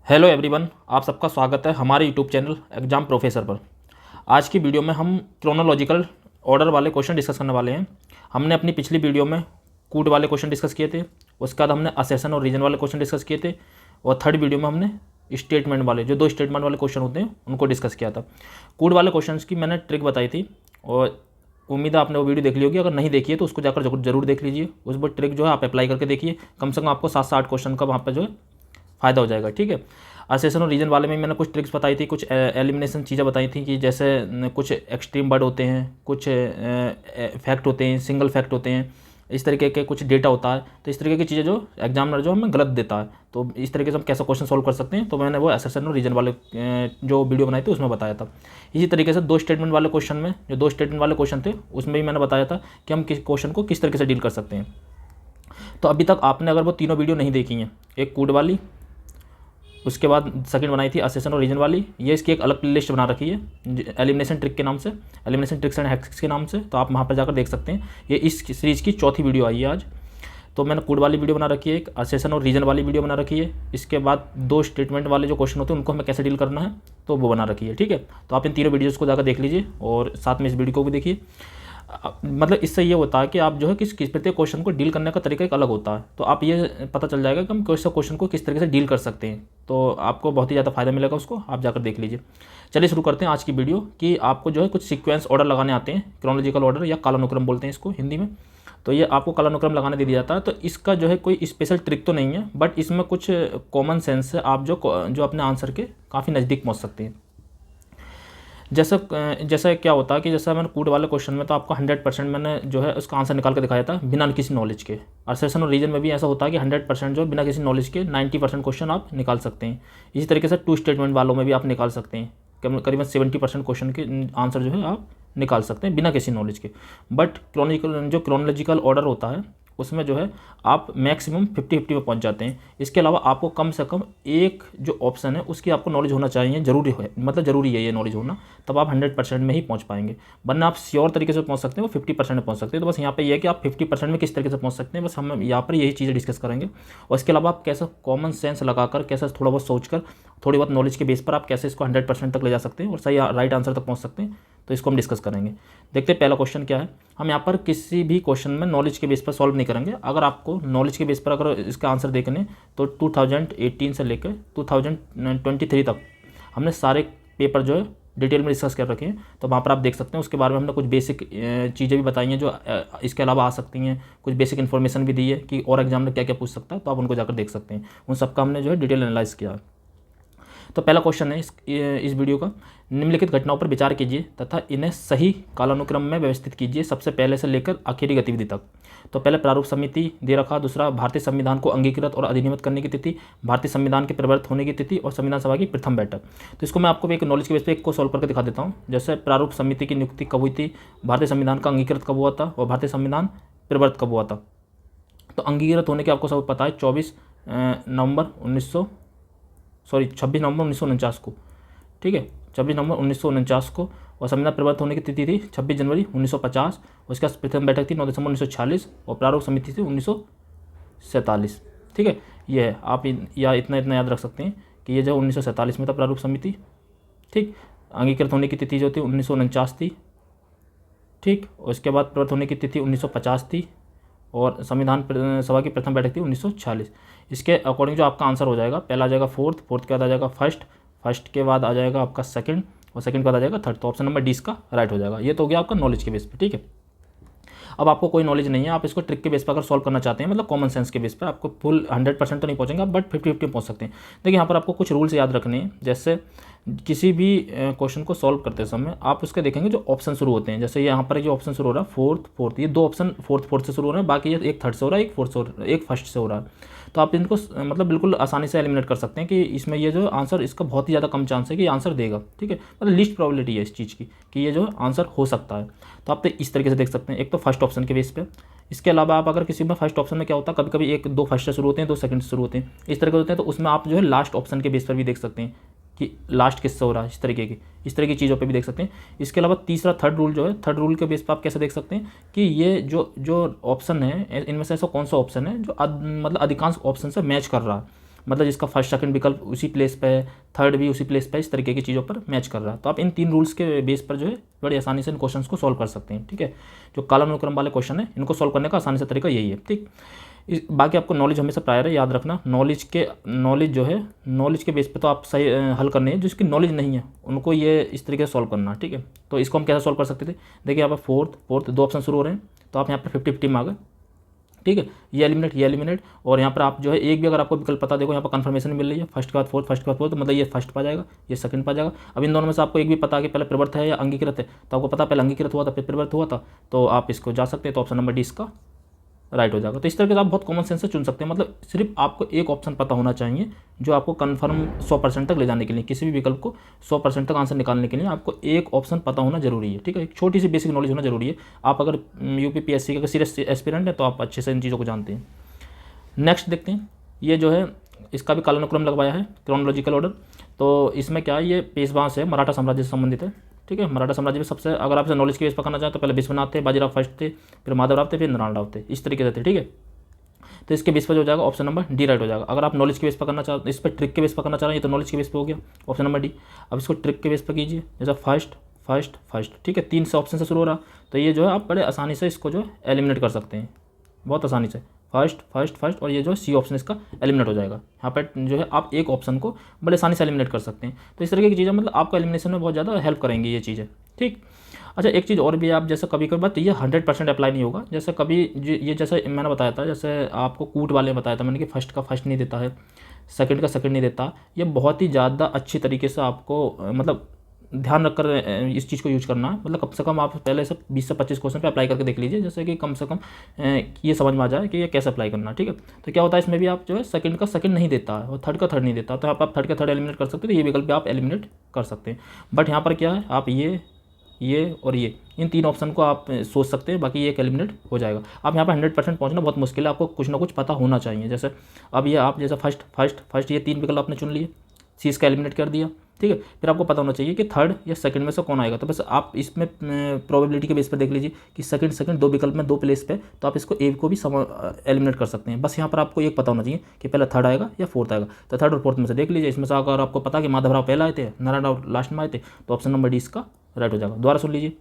Hello everyone, आप सबका स्वागत है हमारे यूट्यूब चैनल एग्जाम प्रोफेसर पर। आज की वीडियो में हम क्रोनोलॉजिकल ऑर्डर वाले क्वेश्चन डिस्कस करने वाले हैं। हमने अपनी पिछली वीडियो में कूट वाले क्वेश्चन डिस्कस किए थे, उसके बाद हमने असेशन और रीजन वाले क्वेश्चन डिस्कस किए थे, और थर्ड वीडियो में हमने स्टेटमेंट वाले जो 2 स्टेटमेंट वाले क्वेश्चन होते हैं उनको डिस्कस किया था। कूट वाले क्वेश्चन की मैंने ट्रिक बताई थी और उम्मीद है आपने वो वीडियो देख ली होगी। अगर नहीं देखी है तो उसको जाकर जरूर देख लीजिए। उस पर ट्रिक जो है आप अप्लाई करके देखिए, कम से कम आपको 7 से 8 क्वेश्चन का वहाँ पर जो है फ़ायदा हो जाएगा। ठीक है, असेशन और रीजन वाले में मैंने कुछ ट्रिक्स बताई थी, कुछ एलिमिनेशन चीज़ें बताई थी कि जैसे कुछ एक्सट्रीम वर्ड होते हैं, कुछ फैक्ट होते हैं, सिंगल फैक्ट होते हैं, इस तरीके के कुछ डेटा होता है। तो इस तरीके की चीज़ें जो एग्जामिनर जो हमें गलत देता है, तो इस तरीके से हम कैसे क्वेश्चन सॉल्व कर सकते हैं, तो मैंने वो असेशन और रीजन वाले जो वीडियो बनाई थी उसमें बताया था। इसी तरीके से 2 स्टेटमेंट वाले क्वेश्चन में जो 2 स्टेटमेंट वाले क्वेश्चन थे उसमें भी मैंने बताया था कि हम किस क्वेश्चन को किस तरीके से डील कर सकते हैं। तो अभी तक आपने अगर वो तीनों वीडियो नहीं देखी हैं, एक कूड वाली, उसके बाद सेकंड बनाई थी असेशन और रीजन वाली, ये इसकी एक अलग प्लेलिस्ट बना रखी है एलिमिनेशन ट्रिक के नाम से, एलिमिनेशन ट्रिक्स एंड हैक्स के नाम से, तो आप वहाँ पर जाकर देख सकते हैं। ये इस सीरीज़ की चौथी वीडियो आई है आज। तो मैंने कूड वाली वीडियो बना रखी है, एक असेशन और रीजन वाली वीडियो बना रखी है, इसके बाद 2 स्टेटमेंट वाले जो क्वेश्चन होते हैं उनको हमें कैसे डील करना है तो वो बना रखी है। ठीक है, तो आप इन तीनों वीडियोज़ को जाकर देख लीजिए और साथ में इस वीडियो को भी देखिए। मतलब इससे ये होता है कि आप जो है किस प्रत्येक क्वेश्चन को डील करने का तरीका एक अलग होता है, तो आप ये पता चल जाएगा कि हम क्वेश्चन को किस तरीके से डील कर सकते हैं। तो आपको बहुत ही ज़्यादा फायदा मिलेगा, उसको आप जाकर देख लीजिए। चलिए शुरू करते हैं आज की वीडियो कि आपको जो है कुछ सीक्वेंस ऑर्डर लगाने आते हैं, क्रोनोलॉजिकल ऑर्डर या कालानुक्रम बोलते हैं इसको हिंदी में। तो ये आपको कालानुक्रम लगाने दे दिया जाता है। तो इसका जो है कोई स्पेशल ट्रिक तो नहीं है, बट इसमें कुछ कॉमन सेंस से आप जो अपने आंसर के काफ़ी नज़दीक पहुँच सकते हैं। जैसा क्या होता है कि जैसा मैंने कूट वाले क्वेश्चन में तो आपको 100% मैंने जो है उसका आंसर निकाल के दिखाया था बिना किसी नॉलेज के। असेशन और रीजन में भी ऐसा होता है कि 100% जो बिना किसी नॉलेज के 90% क्वेश्चन आप निकाल सकते हैं। इसी तरीके से 2 स्टेटमेंट वालों में भी आप निकाल सकते हैं, करीबन 70% क्वेश्चन के आंसर जो है आप निकाल सकते हैं बिना किसी नॉलेज के। बट क्रोनोलॉजिकल ऑर्डर होता है उसमें जो है आप मैक्सिमम 50-50 पे पहुंच जाते हैं। इसके अलावा आपको कम से कम एक जो ऑप्शन है उसकी आपको नॉलेज होना चाहिए, जरूरी है, मतलब ज़रूरी है ये नॉलेज होना, तब आप 100% में ही पहुंच पाएंगे। वरना आप श्योर तरीके से पहुंच सकते हैं, वो 50% में पहुंच सकते हैं। तो बस यहाँ पे ये है कि आप 50% में किस तरीके से पहुंच सकते हैं, बस हम यहाँ पर यही चीज़ें डिस्कस करेंगे। और इसके अलावा आप कैसे कॉमन सेंस लगाकर, कैसे थोड़ा बहुत सोचकर, थोड़ी बहुत नॉलेज के बेस पर आप कैसे इसको 100% तक ले जा सकते हैं और सही राइट आंसर तक पहुँच सकते हैं, तो इसको हम डिस्कस करेंगे। देखते हैं पहला क्वेश्चन क्या है। हम यहाँ पर किसी भी क्वेश्चन में नॉलेज के बेस पर सॉल्व नहीं करेंगे। अगर आपको नॉलेज के बेस पर अगर इसका आंसर देखने तो 2018 से लेकर 2023 तक हमने सारे पेपर जो है डिटेल में डिस्कस कर रखे हैं, तो वहाँ पर आप देख सकते हैं। उसके बारे में हमने कुछ बेसिक चीज़ें भी बताई हैं जो इसके अलावा आ सकती हैं, कुछ बेसिक इन्फॉर्मेशन भी दी है कि और एग्जाम में क्या क्या पूछ सकता है, तो आप उनको जाकर देख सकते हैं। उन सबका हमने जो है डिटेल एनालाइज किया है। तो पहला क्वेश्चन है इस वीडियो का, निम्नलिखित घटनाओं पर विचार कीजिए तथा इन्हें सही कालानुक्रम में व्यवस्थित कीजिए, सबसे पहले से लेकर आखिरी गतिविधि तक। तो पहले प्रारूप समिति दे रखा, दूसरा भारतीय संविधान को अंगीकृत और अधिनियमित करने की तिथि, भारतीय संविधान के प्रवर्तित होने की तिथि और संविधान सभा की प्रथम बैठक। तो इसको मैं आपको एक नॉलेज के बेस पर एक को सॉल्व करके दिखा देता हूँ। जैसे प्रारूप समिति की नियुक्ति कब हुई थी, भारतीय संविधान का अंगीकृत कब हुआ था और भारतीय संविधान प्रवर्तित कब हुआ था। तो अंगीकृत होने के आपको सब पता है 26 नवंबर 1949 को। ठीक है, 26 नवंबर 1949 को। और संविधान प्रवर्तित होने की तिथि थी 26 जनवरी 1950। उसके बाद प्रथम बैठक थी 9 दिसंबर 1946 और प्रारूप समिति थी 1947। ठीक है, ये है, आप इतना याद रख सकते हैं कि ये जो 1947 में था प्रारूप समिति। ठीक, अंगीकृत होने की तिथि जो थी 1949 थी। ठीक, उसके बाद प्रवर्तित होने की तिथि 1950 थी और संविधान सभा की प्रथम बैठक थी 1946। इसके अकॉर्डिंग जो आपका आंसर हो जाएगा, पहला आ जाएगा फोर्थ के बाद आ जाएगा फर्स्ट के बाद आ जाएगा आपका सेकंड और सेकंड के बाद आ जाएगा थर्ड। तो ऑप्शन नंबर डी इसका राइट हो जाएगा। ये तो हो गया आपका नॉलेज के बेस पे। ठीक है, अब आपको कोई नॉलेज नहीं है, आप इसको ट्रिक के बेस पर अगर सॉल्व करना चाहते हैं, मतलब कॉमन सेंस के बेस पर, आपको फुल 100% तो नहीं पहुंचेंगे आप, बट 50-50 पहुंच सकते हैं। देखिए यहाँ पर आपको कुछ रूल्स याद रखने हैं। जैसे किसी भी क्वेश्चन को सॉल्व करते समय आप उसके देखेंगे जो ऑप्शन शुरू होते हैं। जैसे यहाँ पर जो ऑप्शन शुरू हो रहा है फोर्थ, ये 2 ऑप्शन फोर्थ से शुरू हो रहे हैं, बाकी ये एक थर्ड से हो रहा है, एक फर्स्ट से हो रहा है। तो आप इनको मतलब बिल्कुल आसानी से एलिमिनेट कर सकते हैं कि इसमें ये जो आंसर, इसका बहुत ही ज़्यादा कम चांस है कि आंसर देगा। ठीक है, मतलब लीस्ट प्रोबेबिलिटी है इस चीज़ की कि ये जो आंसर हो सकता है। तो आप तो इस तरीके से देख सकते हैं, एक तो फर्स्ट ऑप्शन के बेस पे। इसके अलावा आप अगर किसी में फर्स्ट ऑप्शन में क्या होता है, कभी कभी 1-2 फर्स्ट से शुरू होते हैं, 2 सेकंड से शुरू होते हैं, इस तरह के होते हैं। तो उसमें आप जो है लास्ट ऑप्शन के बेस पर भी देख सकते हैं कि लास्ट किससे हो रहा है, इस तरह की चीज़ों पे भी देख सकते हैं। इसके अलावा तीसरा थर्ड रूल जो है, थर्ड रूल के बेस पर आप कैसे देख सकते हैं कि ये जो ऑप्शन है, इनमें से ऐसा कौन सा ऑप्शन है जो मतलब अधिकांश ऑप्शन से मैच कर रहा है। मतलब जिसका फर्स्ट सेकंड विकल्प उसी प्लेस पे है, थर्ड भी उसी प्लेस पे, इस तरीके की चीज़ों पर मैच कर रहा है। तो आप इन 3 रूल्स के बेस पर जो है बड़ी आसानी से इन क्वेश्चन को सॉल्व कर सकते हैं। ठीक है, जो कालानुक्रम वाले क्वेश्चन है इनको सॉल्व करने का आसानी से तरीका यही है। ठीक, बाकी आपको नॉलेज हमेशा प्रायर है, याद रखना। नॉलेज जो है, नॉलेज के बेस पे तो आप सही हल करने हैं, जिसकी नॉलेज नहीं है उनको ये इस तरीके से सॉल्व करना। ठीक है, तो इसको हम कैसे सॉल्व कर सकते थे, देखिए यहाँ पर फोर्थ 2 ऑप्शन शुरू हो रहे हैं, तो आप यहाँ पर 50-50 में आ गए। ठीक है, ये एलिमिनेट, और यहाँ पर आप जो है एक भी अगर आपको विकल्प पता, देखो यहाँ पर कंफर्मेशन मिल रही है, फर्स्ट के बाद फोर्थ, तो मतलब ये फर्स्ट पा जाएगा, ये सेकंड पा जाएगा। अब इन दोनों में से आपको एक भी पता कि पहले प्रवर्त है या अंगीकृत है, तो आपको पता पहले अंगीकृत हुआ था फिर प्रवर्त हुआ था, तो आप इसको जा सकते हैं, तो ऑप्शन नंबर डी इसका राइट हो जाएगा। तो इस तरह से आप बहुत कॉमन सेंस से चुन सकते हैं, मतलब सिर्फ आपको एक ऑप्शन पता होना चाहिए जो आपको कन्फर्म 100% तक ले जाने के लिए, किसी भी विकल्प को 100% तक आंसर निकालने के लिए आपको एक ऑप्शन पता होना जरूरी है। ठीक है, एक छोटी सी बेसिक नॉलेज होना जरूरी है। आप अगर यूपीपीएससी का सीरियस एस्पिरेंट है तो आप अच्छे से इन चीज़ों को जानते हैं। नेक्स्ट देखते हैं, ये जो है इसका भी कालानुक्रम लगवाया है, क्रोनोलॉजिकल ऑर्डर। तो इसमें क्या है, ये पेशवास है, मराठा साम्राज्य से संबंधित है। ठीक है, मराठा साम्राज्य में सबसे, अगर आपसे नॉलेज की बेस पकड़ना चाहें तो पहले विश्वनाथ थे, बाजीराव फर्स्ट थे, फिर माधवराव थे, फिर नारायणराव थे, इस तरीके से थे। ठीक है, तो इसके बेस पर हो जाएगा ऑप्शन नंबर डी राइट हो जाएगा। अगर आप नॉलेज के बेस पकड़ना चाहते, इस पर ट्रिक के बेस पकड़ना चाह रहे हैं, तो नॉलेज के बेस पे हो गया ऑप्शन नंबर डी। अब इसको ट्रिक के बेस पर कीजिए, जैसा फर्स्ट। ठीक है, 3 से ऑप्शन से शुरू हो रहा, तो ये जो है आप बड़े आसानी से इसको जो है एलिमिनेट कर सकते हैं, बहुत आसानी से। फर्स्ट, और ये जो सी ऑप्शन इसका एलिमिनेट हो जाएगा। यहाँ पर जो है आप एक ऑप्शन को बड़े आसानी से एलिमिनेट कर सकते हैं। तो इस तरीके की चीज़ें मतलब आपको एलिमिनेशन में बहुत ज़्यादा हेल्प करेंगी ये चीज़ें। ठीक, अच्छा एक चीज़ और भी, आप जैसे कभी कभी बात, ये 100% अप्लाई नहीं होगा। जैसे कभी ये जैसे मैंने बताया था, जैसे आपको कूट वाले में बताया था मैंने कि फर्स्ट का फर्स्ट नहीं देता है, सेकंड का सेकंड नहीं देता। ये बहुत ही ज़्यादा अच्छी तरीके से आपको मतलब ध्यान रखकर इस चीज़ को यूज करना है। मतलब कम से कम आप पहले से 20 से 25 क्वेश्चन पे अप्लाई करके देख लीजिए, जैसे कि कम से कम ये समझ में आ जाए कि ये कैसे अप्लाई करना है। ठीक है, तो क्या होता है इसमें भी आप जो है सेकंड का सेकंड नहीं देता है और थर्ड का थर्ड नहीं देता, तो आप थर्ड का थर्ड एलिमिनेट कर सकते हैं, तो ये विकल्प भी आप एलिमिनेट कर सकते हैं। बट यहाँ पर क्या है, आप ये और ये इन 3 ऑप्शन को आप सोच सकते हैं, बाकी ये एक एलिमिनेट हो जाएगा। आप यहाँ पर 100% पहुँचना बहुत मुश्किल है, आपको कुछ ना कुछ पता होना चाहिए। जैसे अब ये आप जैसे फर्स्ट ये 3 विकल्प आपने चुन लिए, सी इसका एलिमिनेट कर दिया। ठीक है, फिर आपको पता होना चाहिए कि थर्ड या सेकंड में से कौन आएगा। तो बस आप इसमें प्रोबेबिलिटी के बेस पर देख लीजिए कि सेकंड 2 विकल्प में 2 प्लेस पे, तो आप इसको ए को भी एलिमिनेट कर सकते हैं। बस यहाँ पर आपको एक पता होना चाहिए कि पहले थर्ड आएगा या फोर्थ आएगा। तो थर्ड और फोर्थ में से देख लीजिए, इसमें से अगर आपको पता कि माधवराव पहले आए थे, नारायणराव लास्ट में आए थे, तो ऑप्शन नंबर डी इसका राइट हो जाएगा। दोबारा सुन लीजिए,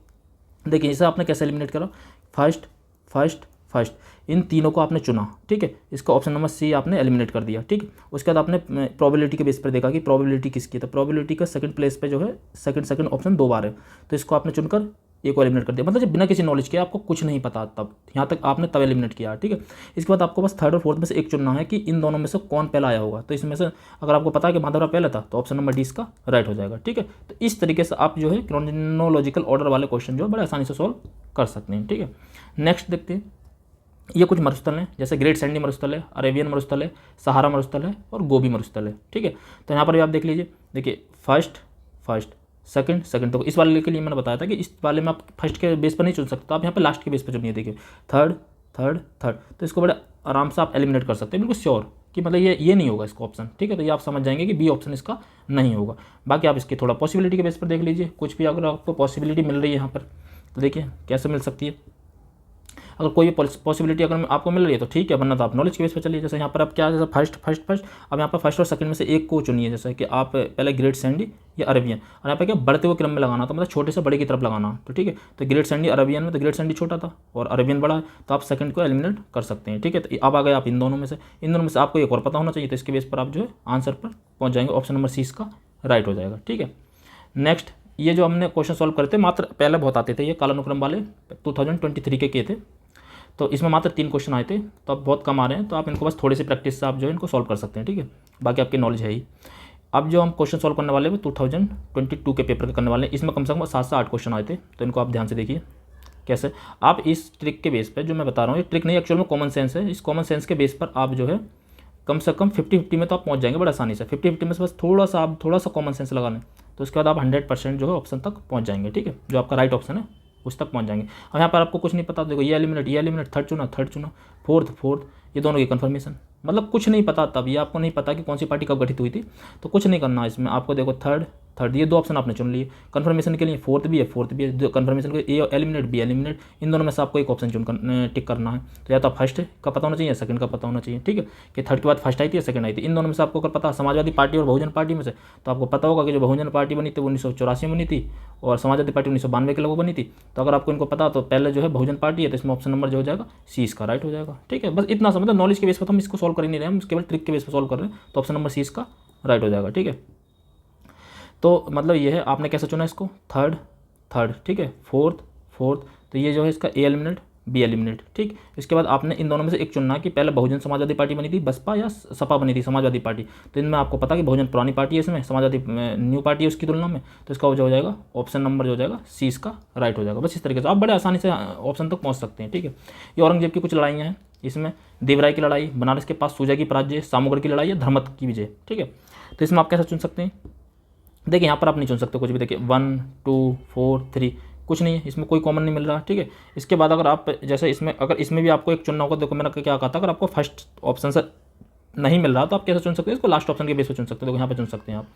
देखिए इसे आपने कैसे एलिमिनेट करा, फर्स्ट इन तीनों को आपने चुना। ठीक है, इसका ऑप्शन नंबर सी आपने एलिमिनेट कर दिया। ठीक है, उसके बाद आपने प्रोबेबिलिटी के बेस पर देखा कि प्रोबेबिलिटी किसकी है, तो प्रोबेबिलिटी का सेकंड प्लेस पे जो है सेकंड ऑप्शन 2 बार है, तो इसको आपने चुनकर एक को एलिमिनेट कर दिया। मतलब जब बिना किसी नॉलेज के आपको कुछ नहीं पता, तब यहाँ तक आपने तब एलिमिनेट किया। ठीक है, इसके बाद आपको बस थर्ड और फोर्थ में से एक चुनना है कि इन दोनों में से कौन पहला आया होगा। तो इसमें से अगर आपको पता है कि माधवराव पहला था, तो ऑप्शन नंबर डी इसका राइट हो जाएगा। ठीक है, तो इस तरीके से आप जो है क्रोनोलॉजिकल ऑर्डर वाले क्वेश्चन जो है बड़े आसानी से सॉल्व कर सकते हैं। ठीक है, नेक्स्ट देखते हैं, ये कुछ मरुस्थल हैं, जैसे ग्रेट सैंडी मरुस्थल है, अरेबियन मरुस्थल है, सहारा मरुस्थल है और गोबी मरुस्थल है। ठीक है, तो यहाँ पर भी आप देख लीजिए, देखिए फर्स्ट सेकंड, तो इस वाले के लिए मैंने बताया था कि इस वाले में आप फर्स्ट के बेस पर नहीं चुन सकते, तो आप यहाँ पर लास्ट के बेस पर चुनिए। देखिए थर्ड, तो इसको बड़े आराम से आप एलिमिनेट कर सकते हैं, बिल्कुल श्योर कि मतलब ये नहीं होगा इसका ऑप्शन। ठीक है, तो ये आप समझ जाएंगे कि बी ऑप्शन इसका नहीं होगा। बाकी आप इसकी थोड़ा पॉसिबिलिटी के बेस पर देख लीजिए, कुछ भी अगर आपको पॉसिबिलिटी मिल रही है यहाँ पर, तो देखिए कैसे मिल सकती है। अगर कोई पॉसिबिलिटी अगर आपको मिल रही है तो ठीक है, वरना तो आप नॉलेज के बेस पे चलिए। जैसे यहाँ पर आप क्या, जैसे फर्स्ट, अब यहाँ पर फर्स्ट और सेकंड में से एक को चुनिए, जैसे कि आप पहले ग्रेट सैंडी या अरेबियन, और यहाँ पर क्या बढ़ते हुए क्रम में लगाना, तो मतलब छोटे से बड़े की तरफ लगाना। तो ठीक है, तो ग्रेट सैंडी अरेबियन में, तो ग्रेट सैंडी छोटा था और अरेबियन बड़ा है, तो आप सेकंड को एलिमिनेट कर सकते हैं। ठीक है, तो अब आ गए आप इन दोनों में से आपको एक और पता होना चाहिए, तो इसके बेस पर आप जो है आंसर पर पहुँच जाएंगे। ऑप्शन नंबर सी इसका राइट हो जाएगा। ठीक है, नेक्स्ट, ये जो हमने क्वेश्चन सॉल्व करते मात्र पहले बहुत आते थे, ये कालानुक्रम वाले 2023 के किए थे, तो इसमें मात्र 3 क्वेश्चन आए थे, तो अब बहुत कम आ रहे हैं, तो आप इनको बस थोड़ी सी प्रैक्टिस से आप जो है इनको सॉल्व कर सकते हैं। ठीक है, बाकी आपकी नॉलेज है ही। अब जो हम क्वेश्चन सॉल्व करने वाले हैं 2022 के पेपर के करने वाले हैं, इसमें कम से कम 7 से 8 क्वेश्चन आए थे, तो इनको आप ध्यान से देखिए कैसे। आप इस ट्रिक के बेस पर, जो मैं बता रहा हूँ ये ट्रिक नहीं, एक्चुअल में कॉमन सेंस है, इस कॉमन सेंस के बेस पर आप जो है कम से कम 50-50 में तो आप पहुँच जाएंगे बड़ा आसानी से। 50-50 में से बस थोड़ा सा कॉमन सेंस लगा लें, तो उसके बाद आप 100% जो है ऑप्शन तक पहुँच जाएंगे। ठीक है, जो आपका राइट ऑप्शन है उस तक पहुंच जाएंगे। अब यहाँ पर आपको कुछ नहीं पता, देखो ये एलिमिनेट, थर्ड चुना, फोर्थ, ये दोनों की कंफर्मेशन, मतलब कुछ नहीं पता। तब ये आपको नहीं पता कि कौन सी पार्टी कब गठित हुई थी, तो कुछ नहीं करना इसमें आपको। देखो थर्ड थर्ड, ये 2 ऑप्शन आपने चुन लिए। कन्फर्मेशन के लिए फोर्थ भी है, कन्फर्मेशन के ए एलिमिनेट, बी एलिमिनेट, इन दोनों में से आपको एक ऑप्शन टिक करना है। तो या तो फर्स्ट का पता होना चाहिए या सेकंड का पता होना चाहिए, ठीक है, कि थर्ड के बाद फर्स्ट आई थी या सेकंड आई थी। इन दोनों में से आपको अगर पता समाजवादी पार्टी और बहुजन पार्टी में से, तो आपको पता होगा कि जो बहुजन पार्टी बनी थी वो 1984 में बनी थी और समाजवादी पार्टी 1992 के लगभग बनी थी। तो अगर आपको इनको पता तो पहले जो है बहुजन पार्टी है, तो इसमें ऑप्शन नंबर जो हो जाएगा सी इसका राइट हो जाएगा, ठीक है। बस इतना समझ, नॉलेज के बेस पर हम इसको सॉल्व कर ही नहीं रहे, हम केवल ट्रिक के बेस पर सॉल्व कर रहे हैं। तो ऑप्शन नंबर सी इसका राइट हो जाएगा, ठीक है। तो मतलब ये है, आपने कैसे चुना इसको, थर्ड, ठीक है, फोर्थ, तो ये जो है इसका ए एलिमिनेट, बी एलिमिनेट, ठीक। इसके बाद आपने इन दोनों में से एक चुनना कि पहले बहुजन समाजवादी पार्टी बनी थी बसपा या सपा बनी थी समाजवादी पार्टी। तो इनमें आपको पता कि बहुजन पुरानी पार्टी है, इसमें समाजवादी न्यू पार्टी है उसकी तुलना में। तो इसका जो हो जाएगा ऑप्शन नंबर जो हो जाएगा सी इसका राइट हो जाएगा। बस इस तरीके से आप बड़े आसानी से ऑप्शन तक पहुँच सकते हैं, ठीक है। ये औरंगजेब की कुछ लड़ाइयाँ हैं, इसमें देवराय की लड़ाई, बनारस के पास सूजा की पराजय, सामूगढ़ की लड़ाई या धर्मत की विजय, ठीक है। तो इसमें आप कैसे चुन सकते हैं, देखिए यहाँ पर आप नहीं चुन सकते कुछ भी, देखिए 1 2 4 3 कुछ नहीं है, इसमें कोई कॉमन नहीं मिल रहा, ठीक है। इसके बाद अगर आप जैसे इसमें, अगर इसमें भी आपको एक चुनना होगा, देखो मैंने क्या कहा था, अगर आपको फर्स्ट ऑप्शन से नहीं मिल रहा तो आप कैसे चुन सकते हैं, इसको लास्ट ऑप्शन के बेस पर चुन सकते हो, देखो यहाँ पे चुन सकते हैं आप।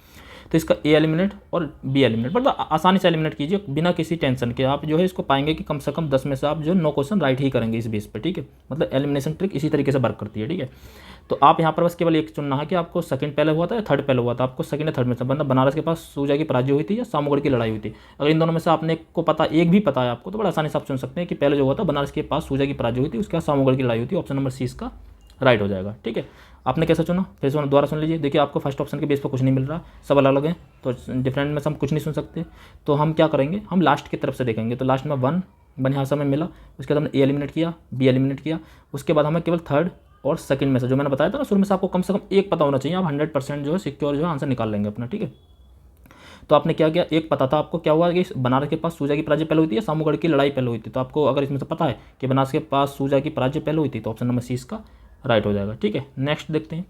तो इसका ए एलिमिनेट और बी एलिमिनेट, मतलब आसानी से एलिमिनेट कीजिए बिना किसी टेंशन के। आप जो है इसको पाएंगे कि कम से कम 10 में से आप जो 9 क्वेश्चन राइट ही करेंगे इस बेस पे, ठीक है। मतलब एलिमिनेशन ट्रिक इसी तरीके से वर्क करती है, ठीक है। तो आप यहाँ पर बस केवल एक चुनना है कि आपको सेकंड पहले हुआ था या थर्ड पहले हुआ था, आपको सेकंड या थर्ड में से, मतलब बनारस के पास सूजा की पराजय हुई थी या सामूगढ़ की लड़ाई हुई थी। अगर इन दोनों में से आपने को पता, एक भी पता है आपको, तो बड़ा आसानी से आप चुन सकते हैं कि पहले जो हुआ था बनारस के पास सूजा की पराजय हुई थी, उसके बाद सामूगढ़ की लड़ाई हुई थी। ऑप्शन नंबर सी इसका राइट हो जाएगा, ठीक है। आपने कैसे चुना, फिर से दोबारा सुन लीजिए। देखिए आपको फर्स्ट ऑप्शन के बेस पर कुछ नहीं मिल रहा, सब अलग अलग हैं, तो डिफरेंट में से हम कुछ नहीं सुन सकते। तो हम क्या करेंगे, हम लास्ट की तरफ से देखेंगे। तो लास्ट में 1 यहाँ से हमें मिला, उसके बाद हमने ए एलिमिनेट किया, बी एलिमिनेट किया, उसके बाद हमें केवल थर्ड और सेकंड में से, जो मैंने बताया था ना शुरू में से, आपको कम से कम एक पता होना चाहिए, आप 100% जो है सिक्योर जो है आंसर निकाल लेंगे अपना, ठीक है। तो आपने क्या किया, एक पता था आपको, क्या हुआ कि बनारस के पास सूजा की पराजय पहले हुई थी या सामूगढ़ की लड़ाई पहले हुई थी। तो आपको अगर इसमें से पता है कि बनारस के पास सूजा की पराजय पहले हुई थी, तो ऑप्शन नंबर सी इसका राइट हो जाएगा, ठीक है। नेक्स्ट देखते हैं,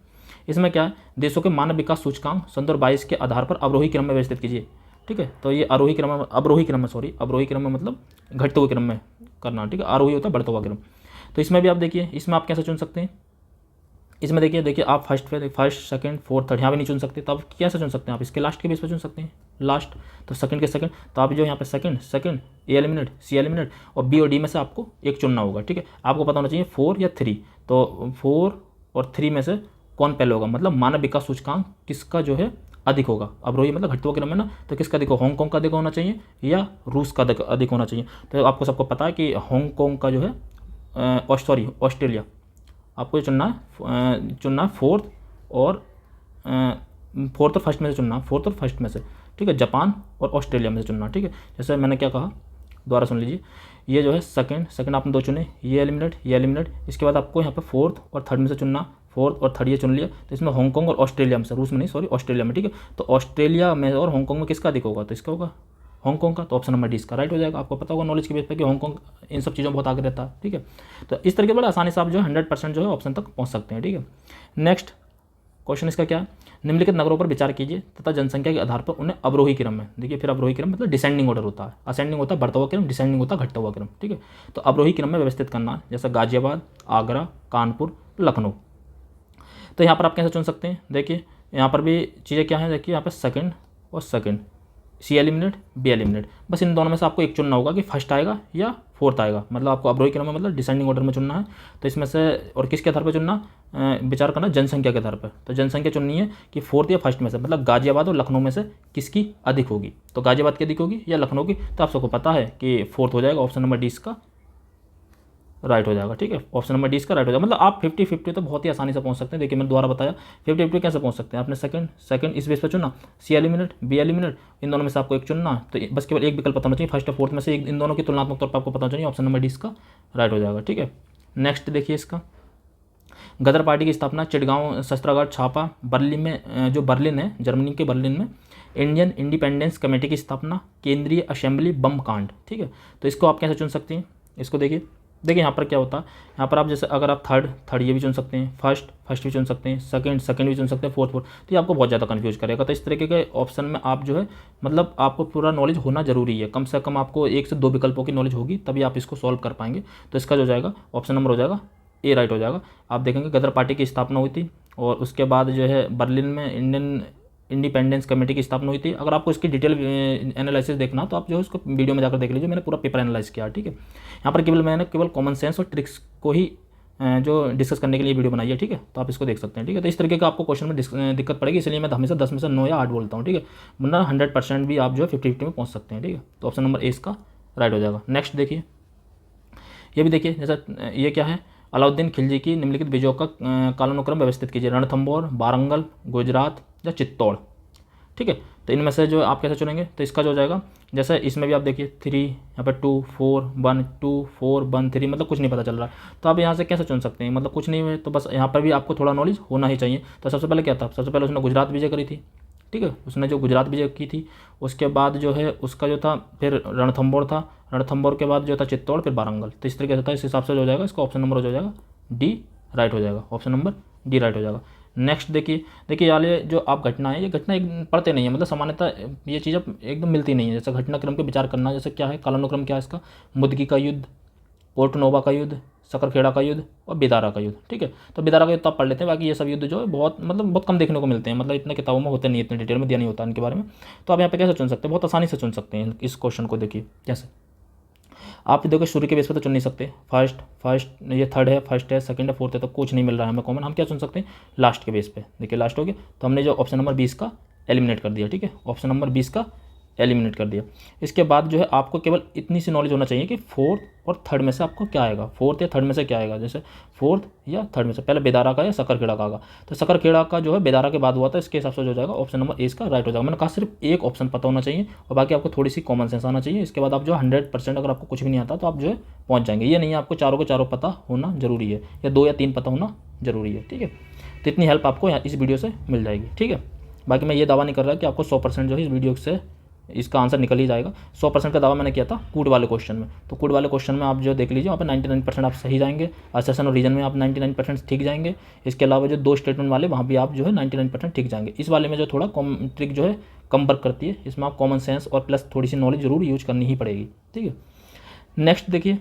इसमें क्या है, देशों के मानव विकास सूचकांक सन 2022 के आधार पर अवरोही क्रम में व्यवस्थित कीजिए, ठीक है। तो ये अवरोही क्रम में मतलब घटते हुए क्रम में करना, ठीक है। आरोही होता है बढ़ता हुआ क्रम। तो इसमें भी आप देखिए, इसमें आप कैसे चुन सकते हैं, इसमें देखिए आप फर्स्ट सेकंड फोर्थ थर्ड यहाँ भी नहीं चुन सकते, तो आप कैसे चुन सकते हैं, आप इसके लास्ट के बेस पर चुन सकते हैं, लास्ट। तो सेकंड के सेकंड, तो आप जो यहाँ पे second a eliminate, c eliminate और बी और डी में से आपको एक चुनना होगा, ठीक है। आपको पता होना चाहिए 4 या 3, तो 4 और 3 में से कौन पहले होगा, मतलब मानव विकास सूचकांक किसका जो है अधिक होगा। अब रोही मतलब घटते हुए क्रम में ना, तो किसका अधिक हो, हांगकांग का अधिक होना चाहिए या रूस का अधिक होना चाहिए। तो आपको सबको पता है कि हांगकांग का जो है ऑस्ट्रेलिया, आपको चुनना है फोर्थ और फर्स्ट में से चुनना, फोर्थ और फर्स्ट में से, ठीक है। जापान और ऑस्ट्रेलिया में से चुनना, ठीक है। जैसे मैंने क्या कहा, दोबारा सुन लीजिए। ये जो है सेकंड आपने 2 चुने, ये एलिमिनेट, इसके बाद आपको यहाँ पे फोर्थ और थर्ड में से चुनना, फोर्थ और थर्ड ये चुन लिया। तो इसमें हांगकांग और ऑस्ट्रेलिया में से, रूस में नहीं, सॉरी ऑस्ट्रेलिया में, ठीक है। तो ऑस्ट्रेलिया में और हांगकांग में किसका अधिक होगा, तो इसका होगा हांगकांग का। तो ऑप्शन नंबर डी इसका राइट हो जाएगा। आपको पता होगा नॉलेज के बेस पर कि हांगकांग इन सब चीज़ों में बहुत आगे रहता है, ठीक है। तो इस तरीके बड़े आसानी से आप जो है 100% जो है ऑप्शन तक पहुँच सकते हैं, ठीक है। नेक्स्ट क्वेश्चन इसका क्या है, निम्नलिखित नगरों पर विचार कीजिए तथा जनसंख्या के आधार पर उन्हें अवरोही क्रम में, देखिए फिर अवरोही क्रम मतलब डिसेंडिंग ऑर्डर होता है, असेंडिंग होता है बढ़ता हुआ क्रम, डिसेंडिंग होता है घटता हुआ क्रम, ठीक है। तो अवरोही क्रम में व्यवस्थित करना, जैसे गाजियाबाद, आगरा, कानपुर, लखनऊ। तो यहाँ पर आप कैसे चुन सकते हैं, देखिए यहाँ पर भी चीज़ें क्या हैं, देखिए यहाँ पर सेकंड सी एलिमिनेट, बी एलिमिनेट, बस इन दोनों में से आपको एक चुनना होगा कि फर्स्ट आएगा या फोर्थ आएगा। मतलब आपको अवरोही क्रम में मतलब डिसेंडिंग ऑर्डर में चुनना है। तो इसमें से और किसके आधार पर चुनना, विचार करना जनसंख्या के आधार पर। तो जनसंख्या चुननी है कि फोर्थ या फर्स्ट में से, मतलब गाजियाबाद और लखनऊ में से किसकी अधिक होगी। तो गाजियाबाद की अधिक होगी या लखनऊ की, तो आप सबको पता है कि फोर्थ हो जाएगा। ऑप्शन नंबर डी इसका राइट हो जाएगा, ठीक है। ऑप्शन नंबर डी इसका राइट हो जाएगा। मतलब आप 50-50 तो बहुत ही आसानी से पहुंच सकते हैं। देखिए मैंने दोबारा बताया 50-50 कैसे पहुंच सकते हैं। आपने सेकंड इस बेस पर चुना, सी एलिमिनेट, बी एलिमिनेट, इन दोनों में से आपको एक चुनना। तो बस केवल एक विकल्प पता होना चाहिए, फर्स्ट और फोर्थ में से इन दोनों की तुलनात्मक तौर पर आपको पता होना चाहिए। ऑप्शन नंबर डी इसका राइट हो जाएगा, ठीक है। नेक्स्ट देखिए इसका, गदर पार्टी की स्थापना, चिटगांव शस्त्रागार छापा, बर्लिन में, जो बर्लिन है जर्मनी के बर्लिन में, इंडियन इंडिपेंडेंस कमेटी की स्थापना, केंद्रीय असेंबली बम कांड, ठीक है। तो इसको आप कैसे चुन सकते हैं, इसको देखिए यहाँ पर क्या होता है, यहाँ पर आप जैसे अगर आप थर्ड ये भी चुन सकते हैं, फर्स्ट भी चुन सकते हैं, सेकंड भी चुन सकते हैं, फोर्थ, तो ये आपको बहुत ज़्यादा कंफ्यूज करेगा। तो इस तरीके के ऑप्शन में आप जो है मतलब आपको पूरा नॉलेज होना जरूरी है, कम से कम आपको 1 से 2 विकल्पों की नॉलेज होगी, तभी आप इसको सॉल्व कर पाएंगे। तो इसका जो जाएगा ऑप्शन नंबर हो जाएगा ए राइट हो जाएगा। आप देखेंगे गदर पार्टी की स्थापना हुई थी और उसके बाद जो है बर्लिन में इंडियन इंडिपेंडेंस कमेटी की स्थापना हुई थी। अगर आपको इसकी डिटेल एनालिसिस देखना तो आप जो है उसको वीडियो में जाकर देख लीजिए, मैंने पूरा पेपर एनालाइज किया, ठीक है। यहाँ पर मैंने केवल कॉमन सेंस और ट्रिक्स को ही जो डिस्कस करने के लिए वीडियो बनाई है, ठीक है। तो आप इसको देख सकते हैं, ठीक है। तो इस तरीके का आपको क्वेश्चन में दिक्कत पड़ेगी, इसलिए मैं हमेशा 10 में से 9 या 8 बोलता हूँ, ठीक है। वरना 100% भी आप जो है 50-50 में पहुँच सकते हैं, ठीक है। तो ऑप्शन नंबर ए इसका राइट हो जाएगा। नेक्स्ट देखिए, ये भी देखिए, जैसा ये क्या है, अलाउद्दीन खिलजी की निम्नलिखित विजयों का कालानुक्रम व्यवस्थित कीजिए, रणथंभौर, वारंगल, गुजरात या चित्तौड़, ठीक है। तो इनमें से जो आप कैसे चुनेंगे, तो इसका जो हो जाएगा, जैसे इसमें भी आप देखिए 3, यहाँ पर 2 4 1 2 4 1 3, मतलब कुछ नहीं पता चल रहा, तो आप यहाँ से कैसे चुन सकते हैं, मतलब कुछ नहीं है, तो बस यहाँ पर भी आपको थोड़ा नॉलेज होना ही चाहिए। तो सबसे पहले क्या था, सबसे पहले उसने गुजरात विजय करी थी, ठीक है, उसने जो गुजरात विजय की थी, उसके बाद जो है उसका जो था फिर रणथंभौर था, रणथंभौर के बाद जो था चित्तौड़, फिर वारंगल। तो इस तरीके से था, इस हिसाब से जो हो जाएगा इसका ऑप्शन नंबर हो जाएगा डी राइट हो जाएगा, ऑप्शन नंबर डी राइट हो जाएगा। नेक्स्ट देखिए ये जो आप घटना है, ये घटना एक पढ़ते नहीं है, मतलब सामान्यतः ये चीज़ अब एकदम मिलती नहीं है। जैसे घटनाक्रम पे विचार करना, जैसे क्या है, कालानुक्रम क्या है इसका, मुदगी का युद्ध, पोर्टनोवा का युद्ध, सकरखेड़ा का युद्ध और बेदारा का युद्ध, ठीक है। तो बेदारा का युद्ध तो आप पढ़ लेते हैं, बाकी ये सब युद्ध जो है बहुत कम देखने को मिलते हैं, मतलब इतने किताबों में होते नहीं, इतने डिटेल में दिया नहीं होता इनके बारे में। तो आप यहाँ पे कैसे चुन सकते हैं, बहुत आसानी से चुन सकते हैं इस क्वेश्चन को। देखिए कैसे, आप देखो सूर्य के बेस पे तो चुन नहीं सकते, फर्स्ट ये थर्ड है, फर्स्ट है, सेकंड है, फोर्थ है, तो कुछ नहीं मिल रहा है हमें कॉमन, हम क्या चुन सकते हैं, लास्ट के बेस पे। देखिए लास्ट हो गया, तो हमने जो ऑप्शन नंबर 20 का एलिमिनेट कर दिया, ठीक है, ऑप्शन नंबर 20 का एलिमिनेट कर दिया। इसके बाद जो है आपको केवल इतनी सी नॉलेज होना चाहिए कि फोर्थ और थर्ड में से आपको क्या आएगा, फोर्थ या थर्ड में से क्या आएगा, जैसे फोर्थ या थर्ड में से पहले बेदारा का या सकरखेड़ा का आएगा, तो सकरखेड़ा का जो है बेदारा के बाद हुआ था, इसके हिसाब से जो हो जाएगा ऑप्शन नंबर ए इसका राइट हो जाएगा। मैंने कहा सिर्फ एक ऑप्शन पता होना चाहिए और बाकी आपको थोड़ी सी कॉमन सेंस आना चाहिए। इसके बाद आप जो 100% अगर आपको कुछ भी नहीं आता तो आप जो है पहुँच जाएंगे। ये नहीं है आपको चारों के चारों पता होना जरूरी है, या 2 या 3 पता होना जरूरी है, ठीक है। तो इतनी हेल्प आपको इस वीडियो से मिल जाएगी, ठीक है। बाकी मैं ये दावा नहीं कर रहा कि आपको 100% जो है इस वीडियो से इसका आंसर निकल ही जाएगा। 100% का दावा मैंने किया था कूड वाले क्वेश्चन में, तो कूड वाले क्वेश्चन में आप जो देख लीजिए, वहाँ पे 99% आप सही जाएंगे, असर्शन और रीजन में आप 99% ठीक जाएंगे। इसके अलावा जो 2 स्टेटमेंट वाले, वहाँ भी आप जो है 99% ठीक जाएंगे। इस वाले में जो थोड़ा ट्रिक जो है कम वर्क करती है, इसमें आप कॉमन सेंस और प्लस थोड़ी सी नॉलेज जरूर यूज करनी ही पड़ेगी, ठीक है। नेक्स्ट देखिए,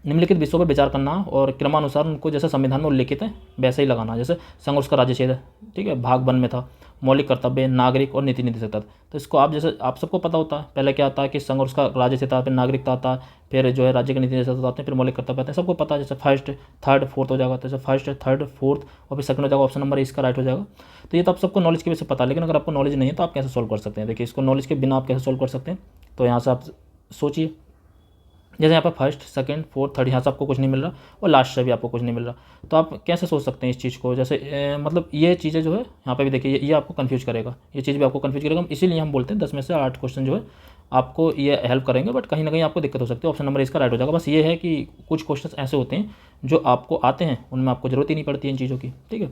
निम्नलिखित विषयों पर विचार करना और क्रमानुसार उनको जैसे संविधान में उल्लेखित है वैसे ही लगाना। जैसे संघर्ष का राज्य क्षेत्र, ठीक है, भाग 1 में था, मौलिक कर्तव्य, नागरिक और नीति नीति सत्ता। तो इसको आप जैसे आप सबको पता होता है, पहले क्या आता है कि संघर्ष का राज्य क्षेत्र, फिर नागरिकता आता है, फिर जो है राज्य के नीति नीति सत्ता आते हैं, फिर मौलिक कर्तव्य आते हैं, सबको पता है। जैसे फर्स्ट थर्ड फोर्थ हो जाएगा, जैसे फर्स्ट थर्ड फोर्थ और फिर सेकंड हो जाएगा, ऑप्शन नंबर इसका राइट हो जाएगा। तो ये तो आप सबको नॉलेज की वजह से पता है, लेकिन अगर आपको नॉलेज नहीं है तो आप कैसे सोल्व कर सकते हैं। देखिए इसको नॉलेज के बिना आप कैसे सोल्व कर सकते हैं, तो यहाँ से आप सोचिए, जैसे यहाँ पर फर्स्ट सेकंड फोर्थ थर्ड, यहाँ से आपको कुछ नहीं मिल रहा और लास्ट से भी आपको कुछ नहीं मिल रहा, तो आप कैसे सोच सकते हैं इस चीज़ को। जैसे मतलब ये चीज़ें जो है यहाँ पे भी देखिए, ये आपको कंफ्यूज करेगा, ये चीज़ भी आपको कंफ्यूज करेगा। इसीलिए हम बोलते हैं 10 में से 8 क्वेश्चन जो है आपको ये हेल्प करेंगे, बट कहीं ना कहीं आपको दिक्कत हो सकती है। ऑप्शन नंबर इसका राइट हो जाएगा। बस ये है कि कुछ क्वेश्चन ऐसे होते हैं जो आपको आते हैं, उनमें आपको जरूरत ही नहीं पड़ती है इन चीज़ों की, ठीक है।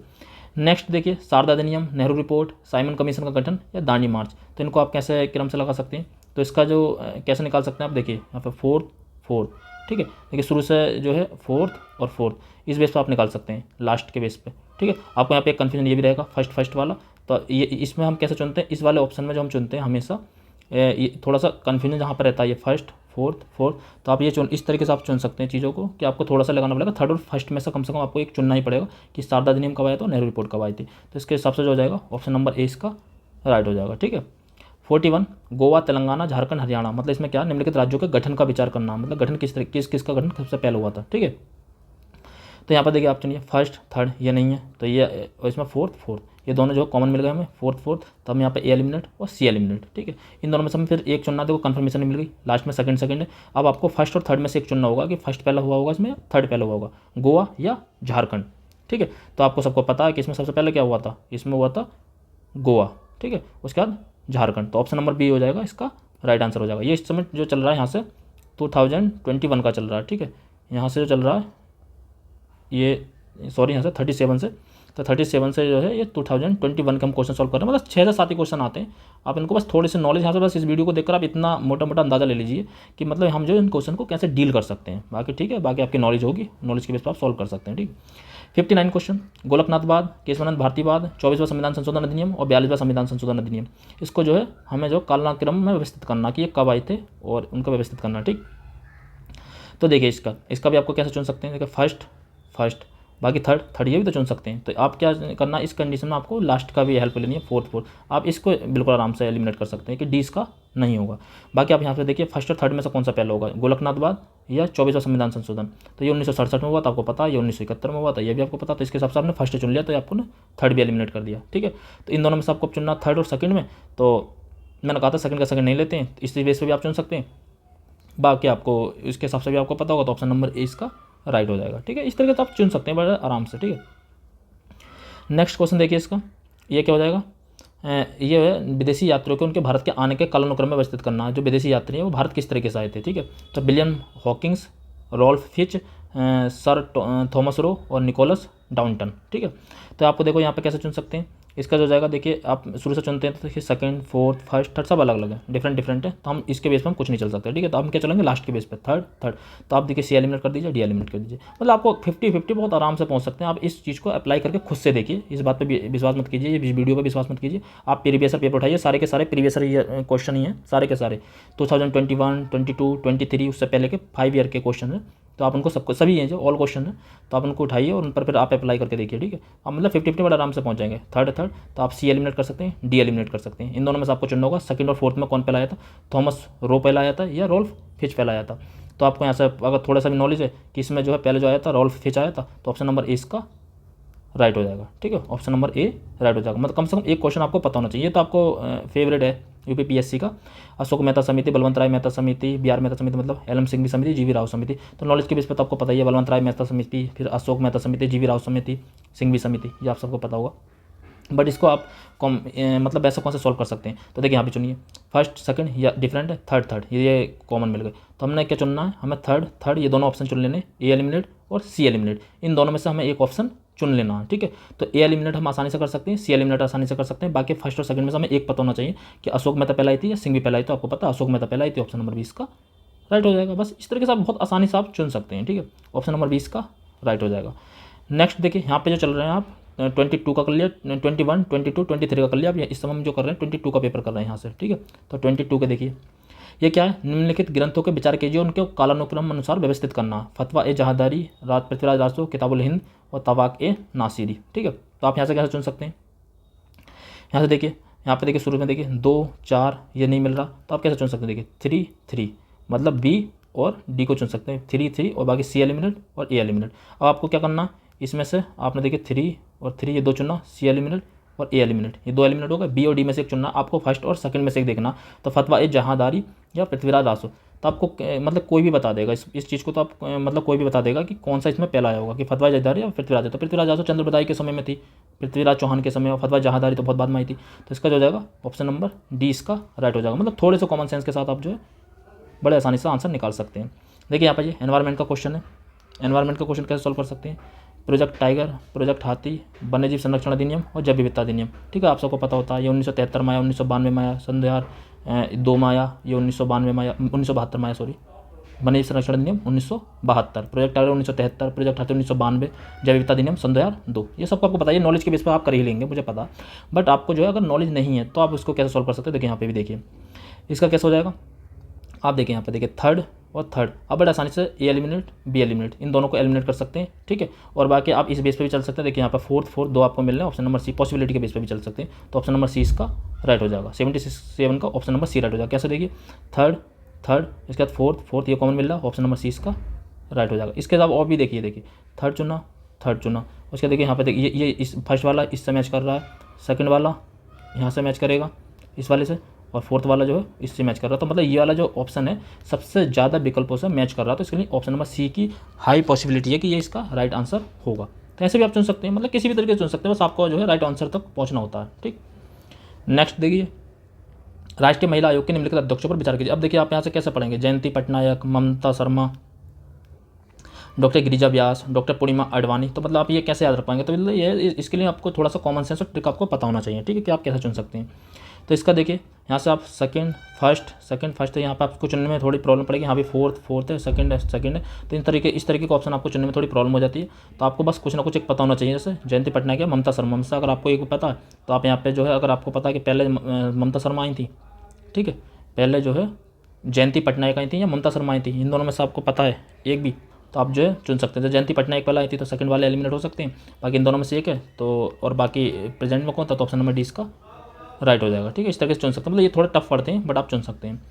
नेक्स्ट देखिए, शारदा अधिनियम, नेहरू रिपोर्ट, साइमन कमीशन का गठन या दांडी मार्च, तो इनको आप कैसे क्रम से लगा सकते हैं। तो इसका जो कैसे निकाल सकते हैं आप, देखिए यहाँ पर फोर्थ, ठीक है, देखिए शुरू से जो है फोर्थ और फोर्थ, इस बेस पर आप निकाल सकते हैं लास्ट के बेस पे, ठीक है। आपको यहाँ पे एक कन्फ्यूजन ये भी रहेगा फर्स्ट वाला, तो ये इसमें हम कैसे चुनते हैं, इस वाले ऑप्शन में जो हम चुनते हैं हमेशा ये थोड़ा सा कन्फ्यूजन जहाँ पर रहता है, ये फर्स्ट फोर्थ, तो आप ये इस तरीके से आप चुन सकते हैं चीज़ों को कि आपको थोड़ा सा लगाना पड़ेगा। थर्ड और फर्स्ट में से कम आपको एक चुनना ही पड़ेगा कि शारदा अधिनियम कब आया था, नेहरू रिपोर्ट कब आई थी। तो इसके हिसाब से जो हो जाएगा ऑप्शन नंबर ए इसका राइट हो जाएगा, ठीक है। 41 गोवा, तेलंगाना, झारखंड, हरियाणा, मतलब इसमें क्या, निम्नलिखित राज्यों के गठन का विचार करना, मतलब गठन किसका गठन सबसे पहले हुआ था, ठीक है। तो यहाँ पर देखिए आप चुनिए फर्स्ट थर्ड, ये नहीं है, तो ये इसमें फोर्थ, ये दोनों जो कॉमन मिल गए हमें फोर्थ, तो हम यहाँ पे ए एलिमिनेट और सी एलिमिनेट, ठीक है। इन दोनों में से हमें फिर एक चुनना, देखो कंफर्मेशन मिल गई, लास्ट में सेकंड है। अब आपको फर्स्ट और थर्ड में से एक चुनना होगा कि फर्स्ट पहला हुआ होगा इसमें, थर्ड पहला हुआ होगा, गोवा या झारखंड, ठीक है। तो आपको सबको पता है कि इसमें सबसे पहले क्या हुआ था, इसमें हुआ था गोवा, ठीक है, उसके बाद झारखंड, तो ऑप्शन नंबर बी हो जाएगा इसका राइट आंसर हो जाएगा। ये इस समय जो चल रहा है यहाँ से 2021 का चल रहा है, ठीक है, यहाँ से जो चल रहा है ये सॉरी यहाँ से 37 से, तो 37 से जो है ये 2021 के हम क्वेश्चन सॉल्व कर रहे हैं। मतलब 6 से 7 ही क्वेश्चन आते हैं, आप इनको बस थोड़ी सी नॉलेज यहाँ से बस इस वीडियो को देखकर आप इतना मोटा अंदाजा ले लीजिए कि मतलब हम जो इन क्वेश्चन को कैसे डील कर सकते हैं। बाकी ठीक है, बाकी आपकी नॉलेज होगी, नॉलेज के बेस पर आप सॉल्व कर सकते हैं, ठीक। 59 क्वेश्चन, गोलकनाथवाद, केशवानंद भारतीवाद, 24वां संविधान संशोधन अधिनियम और 42वां संविधान संशोधन अधिनियम, इसको जो है हमें जो कालक्रम में व्यवस्थित करना कि ये कब आए थे और उनको व्यवस्थित करना, ठीक। तो देखिए इसका भी आपको कैसे चुन सकते हैं, देखिए फर्स्ट बाकी थर्ड ये भी तो चुन सकते हैं। तो आप क्या करना, इस कंडीशन में आपको लास्ट का भी हेल्प लेनी है, फोर्थ। आप इसको बिल्कुल आराम से एलिमिनेट कर सकते हैं कि डी इसका नहीं होगा। बाकी आप यहाँ पे देखिए फर्स्ट और थर्ड में से कौन सा पहला होगा, गोलकनाथवाद या 24वां संविधान संशोधन। तो ये 1967 में हुआ था, आपको पता है, ये 1971 में हुआ था, ये भी आपको पता। तो इसके हिसाब से आपने फर्स्ट चुन लिया, तो आपको ना थर्ड भी एलिमिनेट कर दिया, ठीक है। तो इन दोनों में से आपको चुनना थर्ड और सेकंड में। तो मैंने कहा था सेकंड का सेकंड नहीं लेते हैं, इसी बेस पे भी आप चुन सकते हैं। बाकी आपको इसके हिसाब से भी आपको पता होगा, तो ऑप्शन नंबर ए इसका राइट हो जाएगा, ठीक है। इस तरीके से आप चुन सकते हैं बड़े आराम से, ठीक है। नेक्स्ट क्वेश्चन देखिए इसका, ये क्या हो जाएगा, ये है विदेशी यात्रियों को उनके भारत के आने के कालानुक्रम में व्यवस्थित करना। जो विदेशी यात्री हैं वो भारत किस तरीके से आए थे, ठीक है। तो William Hawkins, Ralph Fitch, Sir Thomas Roe और निकोलस डाउनटन, ठीक है। तो आपको देखो यहाँ पे कैसे चुन सकते हैं, इसका जो जाएगा देखिए, आप शुरू से चुनते हैं तो देखिए सेकंड, फोर्थ, फर्स्ट, थर्ड सब अलग अलग है, डिफरेंट है। तो हम इसके बेस पर हम कुछ नहीं चल सकते, ठीक है। तो हम क्या चलेंगे लास्ट के बेस पे, थर्ड। तो आप देखिए सी एलिमिनेट कर दीजिए, डी एलिमिनेट कर दीजिए। मतलब आपको 50-50 बहुत आराम से पहुंच सकते हैं। आप इस चीज़ को अप्लाई करके खुद से देखिए, इस बात पर विश्वास मत कीजिए, ये वीडियो पर विश्वास मत कीजिए। आप प्रीवियस पेपर उठाइए, सारे के सारे प्रीवियस क्वेश्चन ही हैं, सारे के सारे 2021, 22, 23 उससे पहले के 5 ईयर के क्वेश्चन हैं। तो आप उनको सबको सभी हैं जो ऑल क्वेश्चन है, तो आप उनको उठाइए और उन पर फिर आप अप्लाई करके देखिए, ठीक है। आप मतलब 50-50 बड़ा आराम से पहुंच जाएंगे। थर्ड तो आप सी एलिमिनेट कर सकते हैं, डी एलिमिनेट कर सकते हैं। इन दोनों में से आपको चुनना होगा सेकंड और फोर्थ में कौन पहला आया था, थॉमस रो पहला आया था या रोल्फ फिच पहला आया था। तो आपको यहाँ से अगर थोड़ा सा भी नॉलेज है कि इसमें जो है पहले जो आया था रोल्फ फिच आया था, तो ऑप्शन नंबर ए इसका राइट हो जाएगा, ठीक है। ऑप्शन नंबर ए राइट हो जाएगा। मतलब कम से कम एक क्वेश्चन आपको पता होना चाहिए। तो आपको फेवरेट है यूपीपीएससी का अशोक मेहता समिति, बलवंत राय मेहता समिति, बी आर मेहता समिति मतलब एल एम सिंघवी समिति, जीवी राव समिति। तो नॉलेज के बेस पर तो आपको पता ही है, बलवंत राय मेहता समिति, फिर अशोक मेहता समिति, जीवी राव समिति, सिंघवी समिति, ये आप सबको पता होगा। बट इसको आप मतलब ऐसा कौन सा सॉल्व कर सकते हैं। तो देखिए यहाँ पे चुनिए फर्स्ट सेकंड या डिफरेंट है, थर्ड ये कॉमन मिल गए। तो हमने क्या चुनना है, हमें थर्ड ये दोनों ऑप्शन चुन लेने, ए एलिमिनेट और सी एलिमिनेट। इन दोनों में से हमें एक ऑप्शन चुन लेना है, ठीक है। तो ए एलिमिनेट हम आसानी से कर सकते हैं, सी एलिमिनेट आसानी से कर सकते हैं। बाकी फर्स्ट और सेकंड में से हमें एक पता होना चाहिए कि अशोक मेहता पहला आई थी या सिंघवी पहला आई। तो आपको पता है अशोक मेहता पहला आई थी, ऑप्शन नंबर 20 का राइट हो जाएगा। बस इस तरीके से आप बहुत आसानी से आप चुन सकते हैं, ठीक है। ऑप्शन नंबर 20 का राइट हो जाएगा। नेक्स्ट देखिए यहाँ पे जो चल रहे हैं आप 22 का कर लिया, 21, 22, 23 का कर लिया। आप इस समय हम जो कर रहे हैं 22 का पेपर कर रहे हैं यहाँ से, ठीक है। तो 22 के देखिए ये क्या है, निम्नलिखित ग्रंथों के विचार कीजिए, उनके कालानुक्रम अनुसार व्यवस्थित करना। फतवा ए जहादारी, पृथ्वीराज रासो, किताबुल हिंद और तवाक ए नासिरी, ठीक है। तो आप यहाँ से कैसे चुन सकते हैं, यहाँ से देखिए, यहाँ पे देखिए शुरू में देखिए 2, 4 ये नहीं मिल रहा, तो आप कैसे चुन सकते हैं, देखिए 3 मतलब बी और डी को चुन सकते हैं, 3 और बाकी सी एलिमिनेट और ए एलिमिनेट। अब आपको क्या करना, इसमें से आपने देखिए 3 और 3 ये दो चुनना, सी एलिमिनेट और ए एलिमिनेट, ये 2 एलिमिनेट होगा। बी और डी में से एक चुनना, आपको फर्स्ट और सेकंड में से एक देखना। तो फतवा ए जहादारी या पृथ्वीराज रासो, तो आपको मतलब कोई भी बता देगा इस चीज़ को। तो आप मतलब कोई भी बता देगा कि कौन सा इसमें पहला आया होगा, कि फतवा जहादारी या पृथ्वीराज। तो पृथ्वीराज रासो चंद्रबदाई के समय में थी, पृथ्वीराज चौहान के समय, और फतवा जहादारी तो बहुत बाद में आई थी। तो इसका जो हो जाएगा ऑप्शन नंबर डी इसका राइट हो जाएगा। मतलब थोड़े से कॉमन सेंस के साथ आप जो है बड़े आसानी से आंसर निकाल सकते हैं। देखिए यहाँ पर ये एनवायरनमेंट का क्वेश्चन है। एनवायरनमेंट का क्वेश्चन कैसे सॉल्व कर सकते हैं, प्रोजेक्ट टाइगर, प्रोजेक्ट हाथी, वन्यजीव संरक्षण अधिनियम और जैव विविधता अधिनियम, ठीक है। आप सबको पता होता है ये 1973 में आया, 1992 में आया, सन 2002 में आया, ये 1992 में आया, 1972 में आया, सॉरी। वन्यजीव संरक्षण अधिनियम 1972, प्रोजेक्ट टाइगर 1973, प्रोजेक्ट हाथी 1992, जैव विविधता अधिनियम सन 2002। ये सबको आपको बताइए, नॉलेज के बेस पर आप कर ही लेंगे, मुझे पता। बट आपको जो है अगर नॉलेज नहीं है तो आप उसको कैसे सॉल्व कर सकते हैं, देखिए यहाँ पे भी देखिए इसका कैसे हो जाएगा। आप देखिए यहाँ पे देखिए थर्ड, अब बड़े आसानी से ए एलिमिनेट, बी एलिमिनेट, इन दोनों को एलिमिनेट कर सकते हैं, ठीक है। और बाकी आप इस बेस पे भी चल सकते हैं। देखिए यहाँ पे फोर्थ 2 आपको मिल रहे हैं, ऑप्शन नंबर सी, पॉसिबिलिटी के बेस पे भी चल सकते हैं। तो ऑप्शन नंबर सी इसका राइट हो जाएगा। 77 का ऑप्शन नंबर सी राइट हो जाएगा। कैसे देखिए थर्ड इसके बाद फोर्थ ये कॉमन मिल रहा है, ऑप्शन नंबर सी इसका राइट हो जाएगा। इसके अलावा और भी देखिए थर्ड चुना, उसके देखिए यहाँ पे देखिए ये इस फर्स्ट वाला इससे मैच कर रहा है, सेकंड वाला यहाँ से मैच करेगा इस वाले से, और फोर्थ वाला जो है इससे मैच कर रहा है। तो मतलब ये वाला जो ऑप्शन है सबसे ज़्यादा विकल्पों से मैच कर रहा है। तो इसके लिए ऑप्शन नंबर सी की हाई पॉसिबिलिटी है कि ये इसका राइट आंसर होगा। तो ऐसे भी आप चुन सकते हैं, मतलब किसी भी तरीके से चुन सकते हैं, बस आपको जो है राइट आंसर तक पहुँचना होता है, ठीक। नेक्स्ट देखिए राष्ट्रीय महिला आयोग के निम्नलिखित अध्यक्षों पर विचार कीजिए। अब देखिए आप यहाँ से कैसे पढ़ेंगे, जयंती पटनायक, ममता शर्मा, डॉक्टर गिरिजा व्यास, डॉक्टर पूर्णिमा अडवाणी। तो मतलब आप ये कैसे याद रख पाएंगे, तो मतलब ये इसके लिए आपको थोड़ा सा कॉमन सेंस और ट्रिक आपको पता होना चाहिए, ठीक है, कि आप कैसे चुन सकते हैं। तो इसका देखिए यहाँ से आप सेकंड फर्स्ट है, यहाँ पे आपको चुनने में थोड़ी प्रॉब्लम पड़ेगी। यहाँ भी फोर्थ है, सेकंड है। तो इस तरीके का ऑप्शन आपको चुनने में थोड़ी प्रॉब्लम हो जाती है। तो आपको बस कुछ ना कुछ एक पता होना चाहिए, जैसे जयंती पटनायक या ममता शर्मा में से अगर आपको एक पता है तो आप यहाँ पे जो है, अगर आपको पता है कि पहले ममता शर्मा आई थी, ठीक है, पहले जो है जयंती पटनायक आई थी या ममता शर्मा आई थी, इन दोनों में से आपको पता है एक भी, तो आप जो है चुन सकते हैं। जैसे जयंती पटनायक वाला आई थी तो सेकंड वाले एलिमिनेट हो सकते हैं, बाकी इन दोनों में से एक है तो, और बाकी प्रेजेंट में कौन था तो ऑप्शन नंबर डी इसका राइट हो जाएगा। ठीक है, इस तरह से चुन सकते हैं। मतलब ये थोड़े टफ पड़ते हैं बट आप चुन सकते हैं।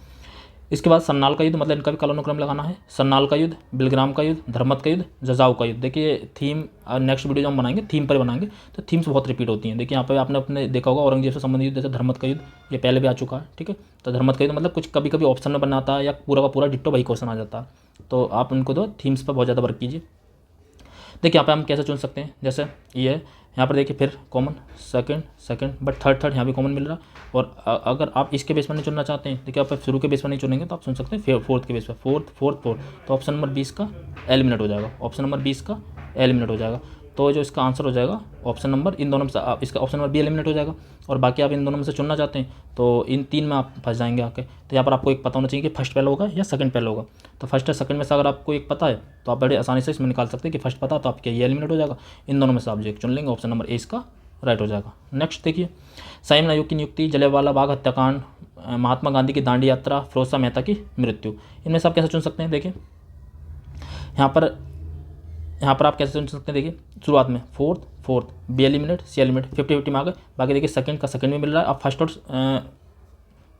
इसके बाद सन्नाल का युद्ध, मतलब इनका भी कालानुक्रम लगाना है। सन्नाल का युद्ध, बिलग्राम का युद्ध, धर्मत का युद्ध, जजाऊ का युद्ध। देखिए थीम नेक्स्ट वीडियो जो हम बनाएंगे थीम पर बनाएंगे तो थीम्स बहुत रिपीट होती हैं। देखिए यहाँ पे आपने अपने देखा होगा औरंगजेब से संबंधित युद्ध, जैसे धर्मत का युद्ध ये पहले भी आ चुका है। ठीक है, तो धर्मत का युद्ध मतलब कुछ कभी कभी ऑप्शन में बनाता है या पूरा का पूरा डिट्टो वही क्वेश्चन आ जाता है, तो आप उनको दो थीम्स पर बहुत ज़्यादा वर्क कीजिए। देखिए यहाँ पे हम कैसे चुन सकते हैं, जैसे ये है यहाँ पर देखिए फिर कॉमन सेकंड बट थर्ड यहाँ भी कॉमन मिल रहा है। और अगर आप इसके बेस पर नहीं चुनना चाहते हैं, देखिए आप शुरू के बेस पर नहीं चुनेंगे तो आप चुन सकते हैं फोर्थ के बेस पर, फोर्थ तो ऑप्शन नंबर 20 का एलिमिनेट हो जाएगा, ऑप्शन नंबर 20 का एलिमिनेट हो जाएगा। तो जो इसका आंसर हो जाएगा ऑप्शन नंबर, इन दोनों में से इसका ऑप्शन नंबर बी एलिमिनेट हो जाएगा। और बाकी आप इन दोनों में से चुनना चाहते हैं तो इन तीन में आप फंस जाएंगे आके। तो यहाँ पर आपको एक पता होना चाहिए कि फर्स्ट पहले होगा या सेकंड पहले होगा। तो फर्स्ट या सेकंड में से अगर आपको एक पता है तो आप बड़े आसानी से इसमें निकाल सकते हैं कि फर्स्ट पता तो आपके ये एलिमिनेट हो जाएगा। इन दोनों में से आप जो एक चुन लेंगे, ऑप्शन नंबर ए इसका राइट हो जाएगा। नेक्स्ट देखिए, संयम आयोग की नियुक्ति, जलियांवाला बाग हत्याकांड, महात्मा गांधी की दांडी यात्रा, फिरोज शाह मेहता की मृत्यु। इनमें से आप कैसे चुन सकते हैं, देखिए यहाँ पर आप कैसे चुन सकते हैं। देखिए शुरुआत में fourth b eliminate, c eliminate, 50-50 में आ गए। बाकी देखिए सेकंड का सेकंड में मिल रहा है। अब फर्स्ट और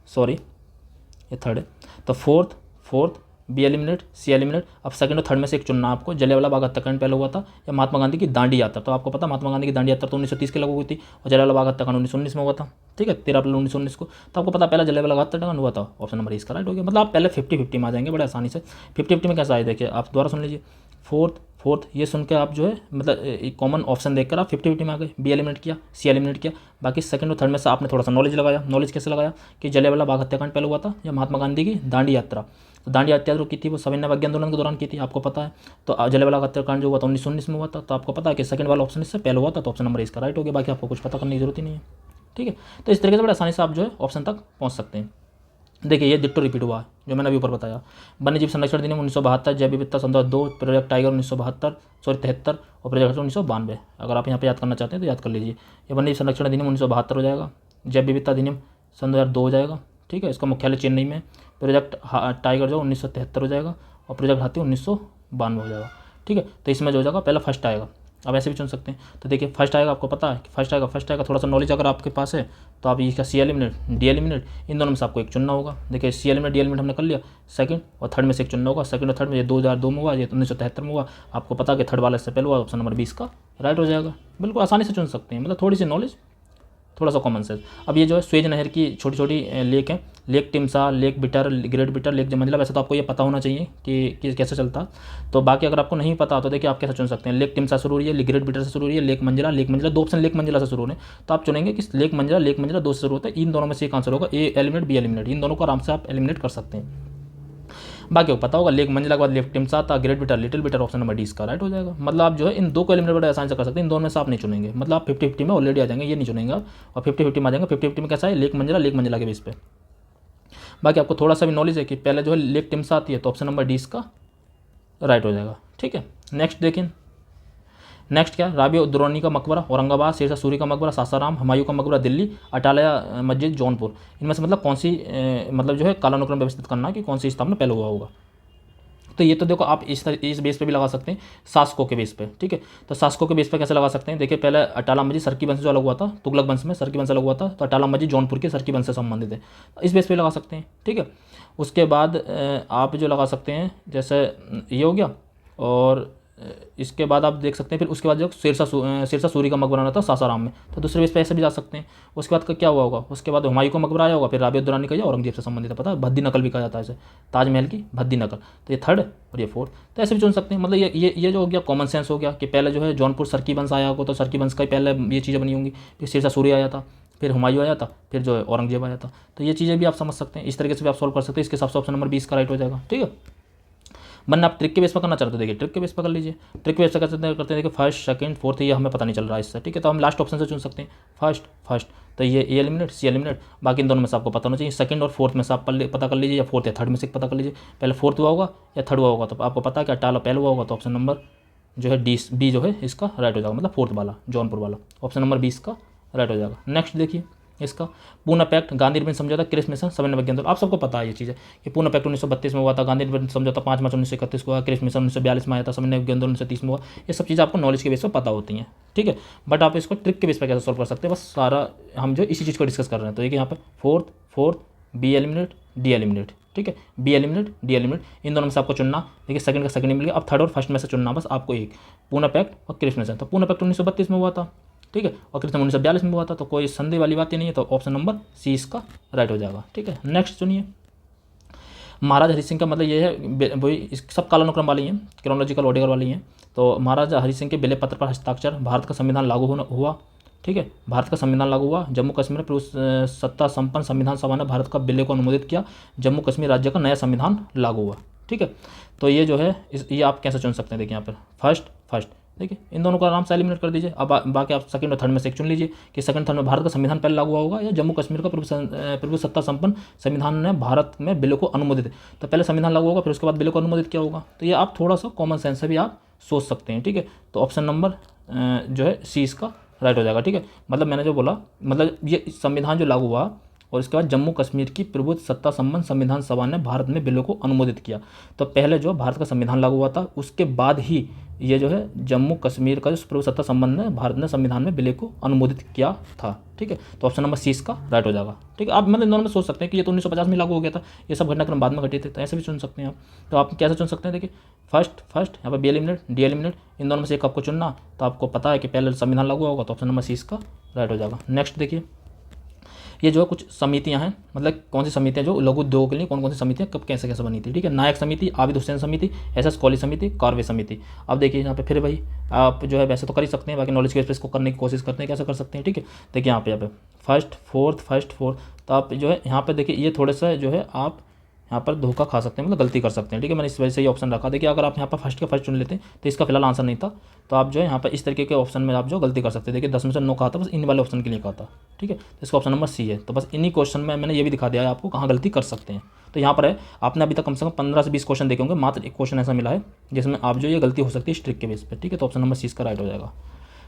सॉरी ये थर्ड है, तो fourth b eliminate, c eliminate. अब सेकंड और थर्ड में से एक चुनना आपको। जलियांवाला बाग हत्याकांड पहले हुआ था या महात्मा गांधी की दांडी यात्रा। तो आपको पता महात्मा गांधी की दांडी यात्रा तो 1930 के लागू हुई थी और जलियांवाला बाग हत्याकांड 1919 में हुआ था। ठीक है, 13 अप्रैल 1919 को। तो आपको पता पहला जलियांवाला बाग हत्याकांड हुआ था, ऑप्शन नंबर इसका राइट हो गया। मतलब आप पहले 50-50 में आ जाएंगे बड़े आसानी से। 50-50 में कैसा आए देखिए, आप दोबारा सुन लीजिए। फोर्थ ये सुन के आप जो है मतलब कॉमन ऑप्शन देखकर आप 50-50 में आ गए। बी एलिमिनेट किया, सी एलिमिनेट किया। बाकी सेकंड और थर्ड में से आपने थोड़ा सा नॉलेज लगाया। नॉलेज कैसे लगाया कि जलियांवाला बाग हत्याकांड पहले हुआ था या महात्मा गांधी की दांडी यात्रा। तो दांडी यात्रा की थी वो सविनय अवज्ञा आंदोलन के दौरान की थी, आपको पता है। तो जलियांवाला बाग हत्याकांड जो हुआ था 1919 में हुआ था, तो आपको पता है कि सेकंड वाला ऑप्शन इससे पहले हुआ था, तो ऑप्शन नंबर इसका राइट हो गया। बाकी आपको कुछ पता करने की जरूरत ही नहीं है। ठीक है, तो इस तरीके से बड़े आसानी से आप जो है ऑप्शन तक पहुँच सकते हैं। देखिए ये डिट्टो रिपीट हुआ है जो मैंने अभी ऊपर बताया। वन्यजीव संरक्षण अधिनियम 1972, जैव विविधता संदर्भ 2, प्रोजेक्ट टाइगर 1973 और प्रोजेक्ट 1992। अगर आप यहाँ पे याद करना चाहते हैं तो याद कर लीजिए। ये वन्यजीव संरक्षण अधिनियम 1972 हो जाएगा, जैव विविधता अधिनियम सन 2002 हो जाएगा। ठीक है, इसका मुख्यालय चेन्नई में। प्रोजेक्ट टाइगर जो 1973 हो जाएगा और प्रोजेक्ट हाथी 1992 हो जाएगा। ठीक है, तो इसमें जो हो जाएगा पहला फर्स्ट आएगा। आप ऐसे भी चुन सकते हैं। तो देखिए फर्स्ट आएगा, आपको पता है कि फर्स्ट आएगा। थोड़ा सा नॉलेज अगर आपके पास है तो आप इसका सी एलिमिनेट, डी एलिमिनेट, इन दोनों में से आपको एक चुनना होगा। देखिए सी एलिमिनेट, डी एलिमिनेट हमने कर लिया। सेकंड और थर्ड में से एक चुनना होगा। सेकंड और थर्ड में ये 2002 में हुआ, ये 1973 में हुआ। आपको पता है कि थर्ड वाले से पहले हुआ, ऑप्शन नंबर 20 का राइट हो जाएगा। बिल्कुल आसानी से चुन सकते हैं, मतलब थोड़ी सी नॉलेज, थोड़ा सा कॉमन सेंस। अब ये जो है स्वेज नहर की छोटी छोटी लेक हैं, lake Timsah, lake bitter, great bitter, lake जमंजला। वैसे तो आपको ये पता होना चाहिए कि कैसे चलता। तो बाकी अगर आपको नहीं पता तो देखिए आप कैसे चुन सकते हैं। लेक टिमसा शुरू हो रही है, ग्रेट बिटर से शुरू हो रही है, लेक मंजिला, दो ऑप्शन लेक मंजिला से शुरू हो रहे हैं। तो आप चुनेंगे कि लेक मंजिला 2 से शुरू होता है। इन दोनों में से एक आंसर होगा, ए एलिमिनेट, बी एलिमिनेट। इन दोनों को आराम से आप एलिमिनेट कर सकते हैं। बाकी को पता होगा लेक मंजिला के बाद लेक टिमसा था, great bitter, little bitter, option number 20 का राइट हो जाएगा। मतलब आप जो है इन दो को एलिमिनेट बड़े आसानी से कर सकते हैं। इन दोनों में से आप नहीं चुनेंगे, मतलब आप 50-50 में ऑलरेडी आ जाएंगे, ये नहीं चुनेंगे आप। और 50-50 में आ जाएंगे। 50-50 में कैसा है, लेक मंजिला के बेस पे। बाकी आपको थोड़ा सा भी नॉलेज है कि पहले जो है लेक टिमसा आती है, तो ऑप्शन नंबर 20 का राइट हो जाएगा। ठीक है, नेक्स्ट देखिए। नेक्स्ट क्या, राबिया उद्दौलानी का मकबरा औरंगाबाद, शेरशाह सूरी का मकबरा सासाराम, हुमायूं का मकबरा दिल्ली, अटालिया मस्जिद जौनपुर। इनमें से मतलब कौन सी मतलब जो है कालानुक्रम व्यवस्थित करना कि कौन सी स्थापना पहले हुआ होगा। तो ये तो देखो आप इस बेस पे भी लगा सकते हैं, शासकों के बेस पे। ठीक है, तो शासकों के बेस पे कैसे लगा सकते हैं। देखिए पहले अटाला मस्जिद सरकी वंश जो अलग हुआ था, तुगलक वंश में सरकी वंश अलग हुआ था, तो अटाला मस्जिद जौनपुर के सरकी वंश से संबंधित है, इस बेस पे लगा सकते हैं। ठीक है, उसके बाद आप जो लगा सकते हैं जैसे ये हो गया। और इसके बाद आप देख सकते हैं फिर उसके बाद जो शेरशाह सूरी का मकबरा था सासाराम में, तो दूसरे बेस पे ऐसे भी जा सकते हैं। उसके बाद का क्या हुआ होगा, उसके बाद हुमायूं का मकबरा आया होगा, फिर राबिया उद्दौलानी का या औरंगजेब से संबंधित है, पता है भद्दी नकल भी कहा जाता है इसे, ताजमहल की भद्दी नकल। तो ये थर्ड और ये फोर्थ, तो ऐसे भी चुन सकते हैं। मतलब ये जो हो गया कॉमन सेंस हो गया कि पहले जो है जौनपुर सरकी वंश आया होगा, तो सरकी वंश का ही पहले ये चीज़ें बनी होंगी। फिर शेरशाह सूरी आया था, फिर हुमायूं आया था, फिर जो है औरंगजेब आया था। तो ये चीज़ें भी आप समझ सकते हैं, इस तरीके से भी आप सॉल्व कर सकते हैं। इसके हिसाब से ऑप्शन नंबर 20 का राइट हो जाएगा। ठीक है, वरना आप ट्रिक के बेस पर करना चाहते हो, देखिए ट्रिक के बेस पर कर लीजिए। ट्रिक के बेस पर करते हैं देखिए फर्स्ट सेकंड फोर्थ, ये हमें पता नहीं चल रहा है इससे। ठीक है, तो हम लास्ट ऑप्शन से चुन सकते हैं फर्स्ट। तो ये ए एलिमिनेट, सी एलिमिनेट। बाकी इन दोनों में से आपको पता होना चाहिए। सेकंड और फोर्थ में से आप पता कर लीजिए, या फोर्थ या थर्ड में से पता कर लीजिए। पहले फोर्थ हुआ होगा या थर्ड हुआ होगा, तो आपको पता है कि अटाला पहले हुआ होगा, तो ऑप्शन नंबर जो है बी जो है इसका राइट हो जाएगा, मतलब फोर्थ वाला जौनपुर वाला, ऑप्शन नंबर 20 का राइट हो जाएगा। नेक्स्ट देखिए, इसका पूना पैक्ट, गांधी रिबन समझौता, क्रिस मिशन, समन्वय आंदोलन, आप सबको पता है ये चीज़ है कि पूना पैक्ट 1932 में हुआ था, गांधी रिबन समझौता 5 मार्च 1931 को हुआ, क्रिस मिशन 1942 में आया था, समन्वय आंदोलन 1930 में हुआ। ये सब चीज़ें आपको नॉलेज के बेस पर पता होती हैं, ठीक है। बट आप इसको ट्रिक के बेस पर कैसे सॉल्व कर सकते हैं, बस सारा हम जो इसी चीज़ को डिस्कस कर रहे हैं। तो देखिए यहाँ पे fourth b eliminate, d eliminate, ठीक है, बी एलिमिनेट, डी एलिमिनेट, इन दोनों में से आपको चुनना। देखिए सेकंड का सेकंड मिल गया, अब थर्ड और फर्स्ट में से चुनना बस आपको एक, पूना पैक्ट और क्रिस मिशन। तो पूना पैक्ट 1932 में हुआ था, ठीक है, और क्रिस मिशन 1942 में हुआ था, तो कोई संदेह वाली बात ही नहीं है। तो ऑप्शन नंबर सी इसका राइट हो जाएगा, ठीक है। नेक्स्ट सुनिए, महाराजा हरि सिंह का मतलब ये है, वही सब कालानुक्रम वाली हैं, क्रोनोलॉजिकल ऑर्डर वाली हैं। तो महाराजा हरि सिंह के बिले पत्र पर हस्ताक्षर, भारत का संविधान लागू हुआ, ठीक है, भारत का संविधान लागू हुआ, जम्मू कश्मीर में सत्ता संपन्न संविधान सभा ने भारत का बिल को अनुमोदित किया, जम्मू कश्मीर राज्य का नया संविधान लागू हुआ, ठीक है। तो ये जो है ये आप कैसे चुन सकते हैं, देखिए यहाँ पर फर्स्ट देखिए इन दोनों को आराम से एलिमिनेट कर दीजिए। अब बाकी आप सेकंड और थर्ड में से एक चुन लीजिए कि सेकंड थर्ड में भारत का संविधान पहले लागू हुआ होगा या जम्मू कश्मीर का प्रभु सत्ता संपन्न संविधान ने भारत में बिल को अनुमोदित, तो पहले संविधान लागू होगा फिर उसके बाद बिल को अनुमोदित किया होगा। तो ये आप थोड़ा सा कॉमन सेंस से भी आप सोच सकते हैं, ठीक है। तो ऑप्शन नंबर जो है सी इसका राइट हो जाएगा, ठीक है। मतलब मैंने जो बोला, मतलब ये संविधान जो लागू हुआ और इसके बाद जम्मू कश्मीर की प्रभुत्व सत्ता संपन्न संविधान सभा ने भारत में बिलों को अनुमोदित किया। तो पहले जो भारत का संविधान लागू हुआ था उसके बाद ही ये जो है जम्मू कश्मीर का जो प्रभु सत्ता संबंध ने भारत ने संविधान में बिल को अनुमोदित किया था, ठीक है। तो ऑप्शन नंबर सी इसका राइट हो जाएगा, ठीक है। आप मतलब दोनों में सोच सकते हैं कि ये तो 1950 में लागू हो गया था, ये सब घटनाक्रम बाद में घटे थे, तो ऐसे भी चुन सकते हैं आप। तो आप कैसे चुन सकते हैं, देखिए फर्स्ट यहाँ पर बी एलिमिनेट, डी एलिमिनेट, इन दोनों में से एक आपको चुनना। तो आपको पता है कि पहले संविधान लागू होगा, तो ऑप्शन नंबर सी इसका राइट हो जाएगा। नेक्स्ट देखिए, ये जो है कुछ समितियां हैं, मतलब कौन सी समितियां जो लघु उद्योग के लिए कौन कौन सी समितियां कब कैसे कैसे बनी थी, ठीक है। नायक समिति, आबिद हुसैन समिति, एसएस कौली समिति, कार्वे समिति। अब देखिए यहाँ पे फिर भाई आप जो है वैसे तो कर ही सकते हैं, बाकी नॉलेज के बेस को करने की कोशिश करते हैं कैसे कर सकते हैं, ठीक है। देखिए यहाँ पे फर्स्ट फोर्थ, तो आप जो है यहाँ पे देखिए ये थोड़ा सा जो है आप यहाँ पर धोखा खा सकते हैं, मतलब गलती कर सकते हैं, ठीक है। मैंने इस वजह से ये ऑप्शन रखा। देखिए अगर आप यहाँ पर फर्स्ट का फर्स्ट चुन लेते हैं तो इसका फिलहाल आंसर नहीं था, तो आप जो है यहाँ पर इस तरीके के ऑप्शन में आप जो गलती कर सकते हैं। देखिए 10 में से 9 कहा था, बस इन वाले ऑप्शन के लिए कहा था, ठीक है। तो इसका ऑप्शन नंबर सी है। तो बस इन्हीं क्वेश्चन में मैंने ये भी दिखा दिया है आपको कहाँ गलती कर सकते हैं। तो यहाँ पर है, आपने अभी तक कम से कम 15 से 20 क्वेश्चन देखे होंगे, मात्र एक क्वेश्चन ऐसा मिला है जिसमें आप जो ये गलती हो सकती है स्ट्रिक के बेस पर, ठीक है। तो ऑप्शन नंबर सी इसका राइट हो जाएगा,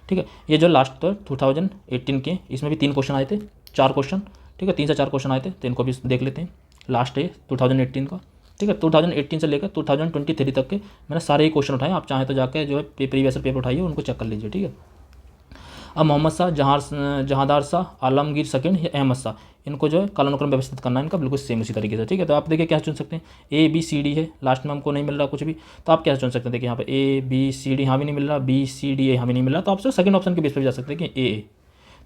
ठीक है। ये जो लास्ट 2018 के, इसमें भी 3 क्वेश्चन आए थे, 4 क्वेश्चन, ठीक है, 3 से 4 क्वेश्चन आए थे, तो इनको भी देख लेते हैं। लास्ट है 2018 का, ठीक है। 2018 से लेकर 2023 तक के मैंने सारे ही क्वेश्चन उठाए, आप चाहें तो जाकर जो है प्रीवियस पेपर उठाइए उनको चेक कर लीजिए, ठीक है। अब मोहम्मद शाह, जहांदार शाह, आलमगीर सेकंड या अहमद शाह, इनको जो है कालानुक्रम व्यवस्थित करना है इनका बिल्कुल सेम उसी तरीके से, ठीक है। तो आप देखिए क्या चुन सकते हैं, ए बी सी डी है, लास्ट में हमको नहीं मिल रहा कुछ भी, तो आप क्या चुन सकते हैं। देखिए यहाँ पे ए बी सी डी यहाँ भी नहीं मिल रहा, बी सी डी यहाँ भी नहीं मिल रहा, तो आप सेकंड ऑप्शन के बेस पर जा सकते हैं कि ए।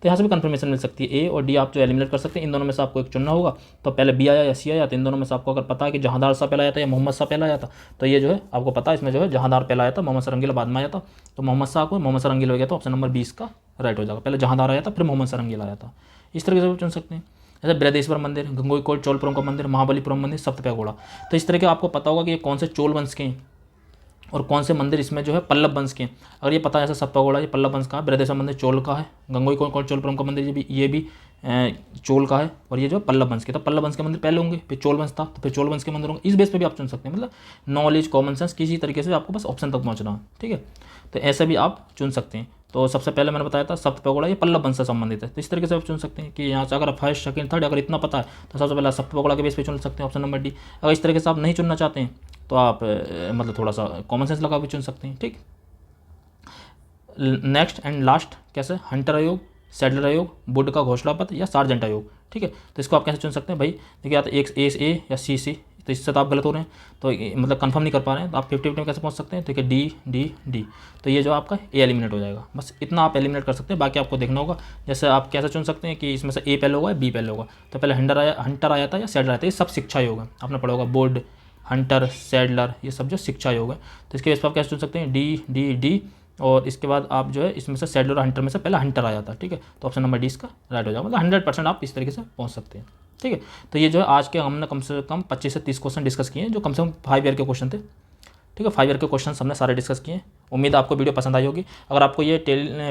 तो यहाँ से भी कंफर्मेशन मिल सकती है, ए और डी आप जो एलिमिनेट कर सकते हैं। इन दोनों में से आपको एक चुनना होगा, तो पहले बी आया या सी आया, तो इन दोनों में से आपको अगर पता है कि जहांदार शाह पहला आया था या मोहम्मद शाह पहला आया था, तो ये जो है आपको पता है इसमें जो है जहांदार पहला आया था, मोहम्मद शाह रंगीला बाद में आया था। तो मोहम्मद शाह रंगीला हो गया, तो ऑप्शन नंबर 20 का राइट हो जाएगा। पहले जहांदार आया था फिर मोहम्मद शाह रंगीला आया था, इस तरीके से आप चुन सकते हैं। जैसे बृहदेश्वर मंदिर, गंगोईकोट चोलपुरम का मंदिर, महाबलीपुरम मंदिर, सप्तपैगोड़ा, तो इस तरह के आपको पता होगा कि ये कौन से चोल वंश के हैं और कौन से मंदिर इसमें जो है पल्लव वंश के हैं। अगर ये पता है, जैसे सप्तपैगोड़ा ये पल्लव वंश का है, बृहदेश्वर मंदिर चोल का है, गंगोईकोट चोलपुरम का मंदिर ये भी चोल का है, और ये जो पल्लव वंश के, तो पल्लव वंश के मंदिर पहले होंगे, फिर चोल वंश था तो फिर चोल वंश के मंदिर होंगे। इस बेस पे भी आप चुन सकते हैं, मतलब नॉलेज कॉमन सेंस किसी तरीके से आपको बस ऑप्शन तक पहुँचना है, ठीक है। तो ऐसे भी आप चुन सकते हैं। तो सबसे पहले मैंने बताया था सप्तपैगोड़ा ये पल्लव वंश से संबंधित है, तो इस तरीके से आप चुन सकते हैं कि यहाँ से अगर फर्स्ट सेकंड थर्ड अगर इतना पता है तो सबसे पहले सप्तपैगोड़ा के बेस पे चुन सकते हैं, ऑप्शन नंबर डी। अगर इस तरीके से आप नहीं चुनना चाहते हैं तो आप मतलब थोड़ा सा कॉमन सेंस लगा भी चुन सकते हैं, ठीक। नेक्स्ट एंड लास्ट कैसे, हंटर आयोग, सैडलर आयोग, वुड का घोषणा पत्र या सार्जेंट आयोग, ठीक है। तो इसको आप कैसे चुन सकते हैं भाई, देखिए या तो एक ए या सी, तो इससे तो आप गलत हो रहे हैं, तो मतलब कंफर्म नहीं कर पा रहे हैं, तो आप 50-50 में कैसे पहुंच सकते हैं, ठीक है, डी, तो ये जो आपका ए एलिमिनेट हो जाएगा। बस इतना आप एलिमिनेट कर सकते हैं, बाकी आपको देखना होगा। जैसे आप कैसे चुन सकते हैं कि इसमें से ए पहले होगा या बी पहले होगा, तो पहले हंटर आया था या सैडलर आया था, ये सब शिक्षा योग है, आपने पढ़ा होगा बोर्ड, हंटर, सैडलर, ये सब जो शिक्षा योग है। तो इसके बेस पर आप कैसे चुन सकते हैं, डी, और इसके बाद आप जो है इसमें से सैडलर और हंटर में से पहले हंटर आया था, ठीक है। तो ऑप्शन नंबर डी इसका राइट हो जाएगा, मतलब 100% आप इस तरीके से पहुँच सकते हैं, ठीक है। तो ये जो है आज के हमने कम से कम 25 से 30 क्वेश्चन डिस्कस किए हैं, जो कम से कम 5 ईयर के क्वेश्चन थे, ठीक है। 5 ईयर के क्वेश्चन हमने सारे डिस्कस किए हैं। उम्मीद है आपको वीडियो पसंद आई होगी। अगर आपको ये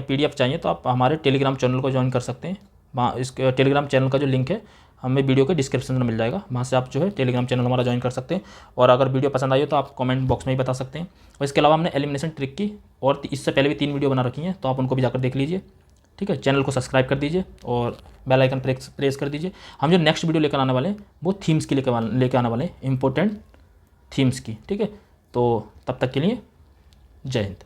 PDF चाहिए तो आप हमारे टेलीग्राम चैनल को ज्वाइन कर सकते हैं। वहाँ इस टेलीग्राम चैनल का जो लिंक है हमें वीडियो के डिस्क्रिप्शन में मिल जाएगा, वहाँ से आप जो है टेलीग्राम चैनल हमारा ज्वाइन कर सकते हैं। और अगर वीडियो पसंद आई हो तो आप कमेंट बॉक्स में ही बता सकते हैं। और इसके अलावा हमने एलिमिनेशन ट्रिक की और इससे पहले भी 3 वीडियो बना रखी हैं, तो आप उनको भी जाकर देख लीजिए। ठीक है, चैनल को सब्सक्राइब कर दीजिए और बेल आइकन प्रेस कर दीजिए। हम जो नेक्स्ट वीडियो लेकर आने वाले हैं वो थीम्स की लेकर आने वाले हैं, इंपॉर्टेंट थीम्स की। ठीक है, तो तब तक के लिए जय हिंद।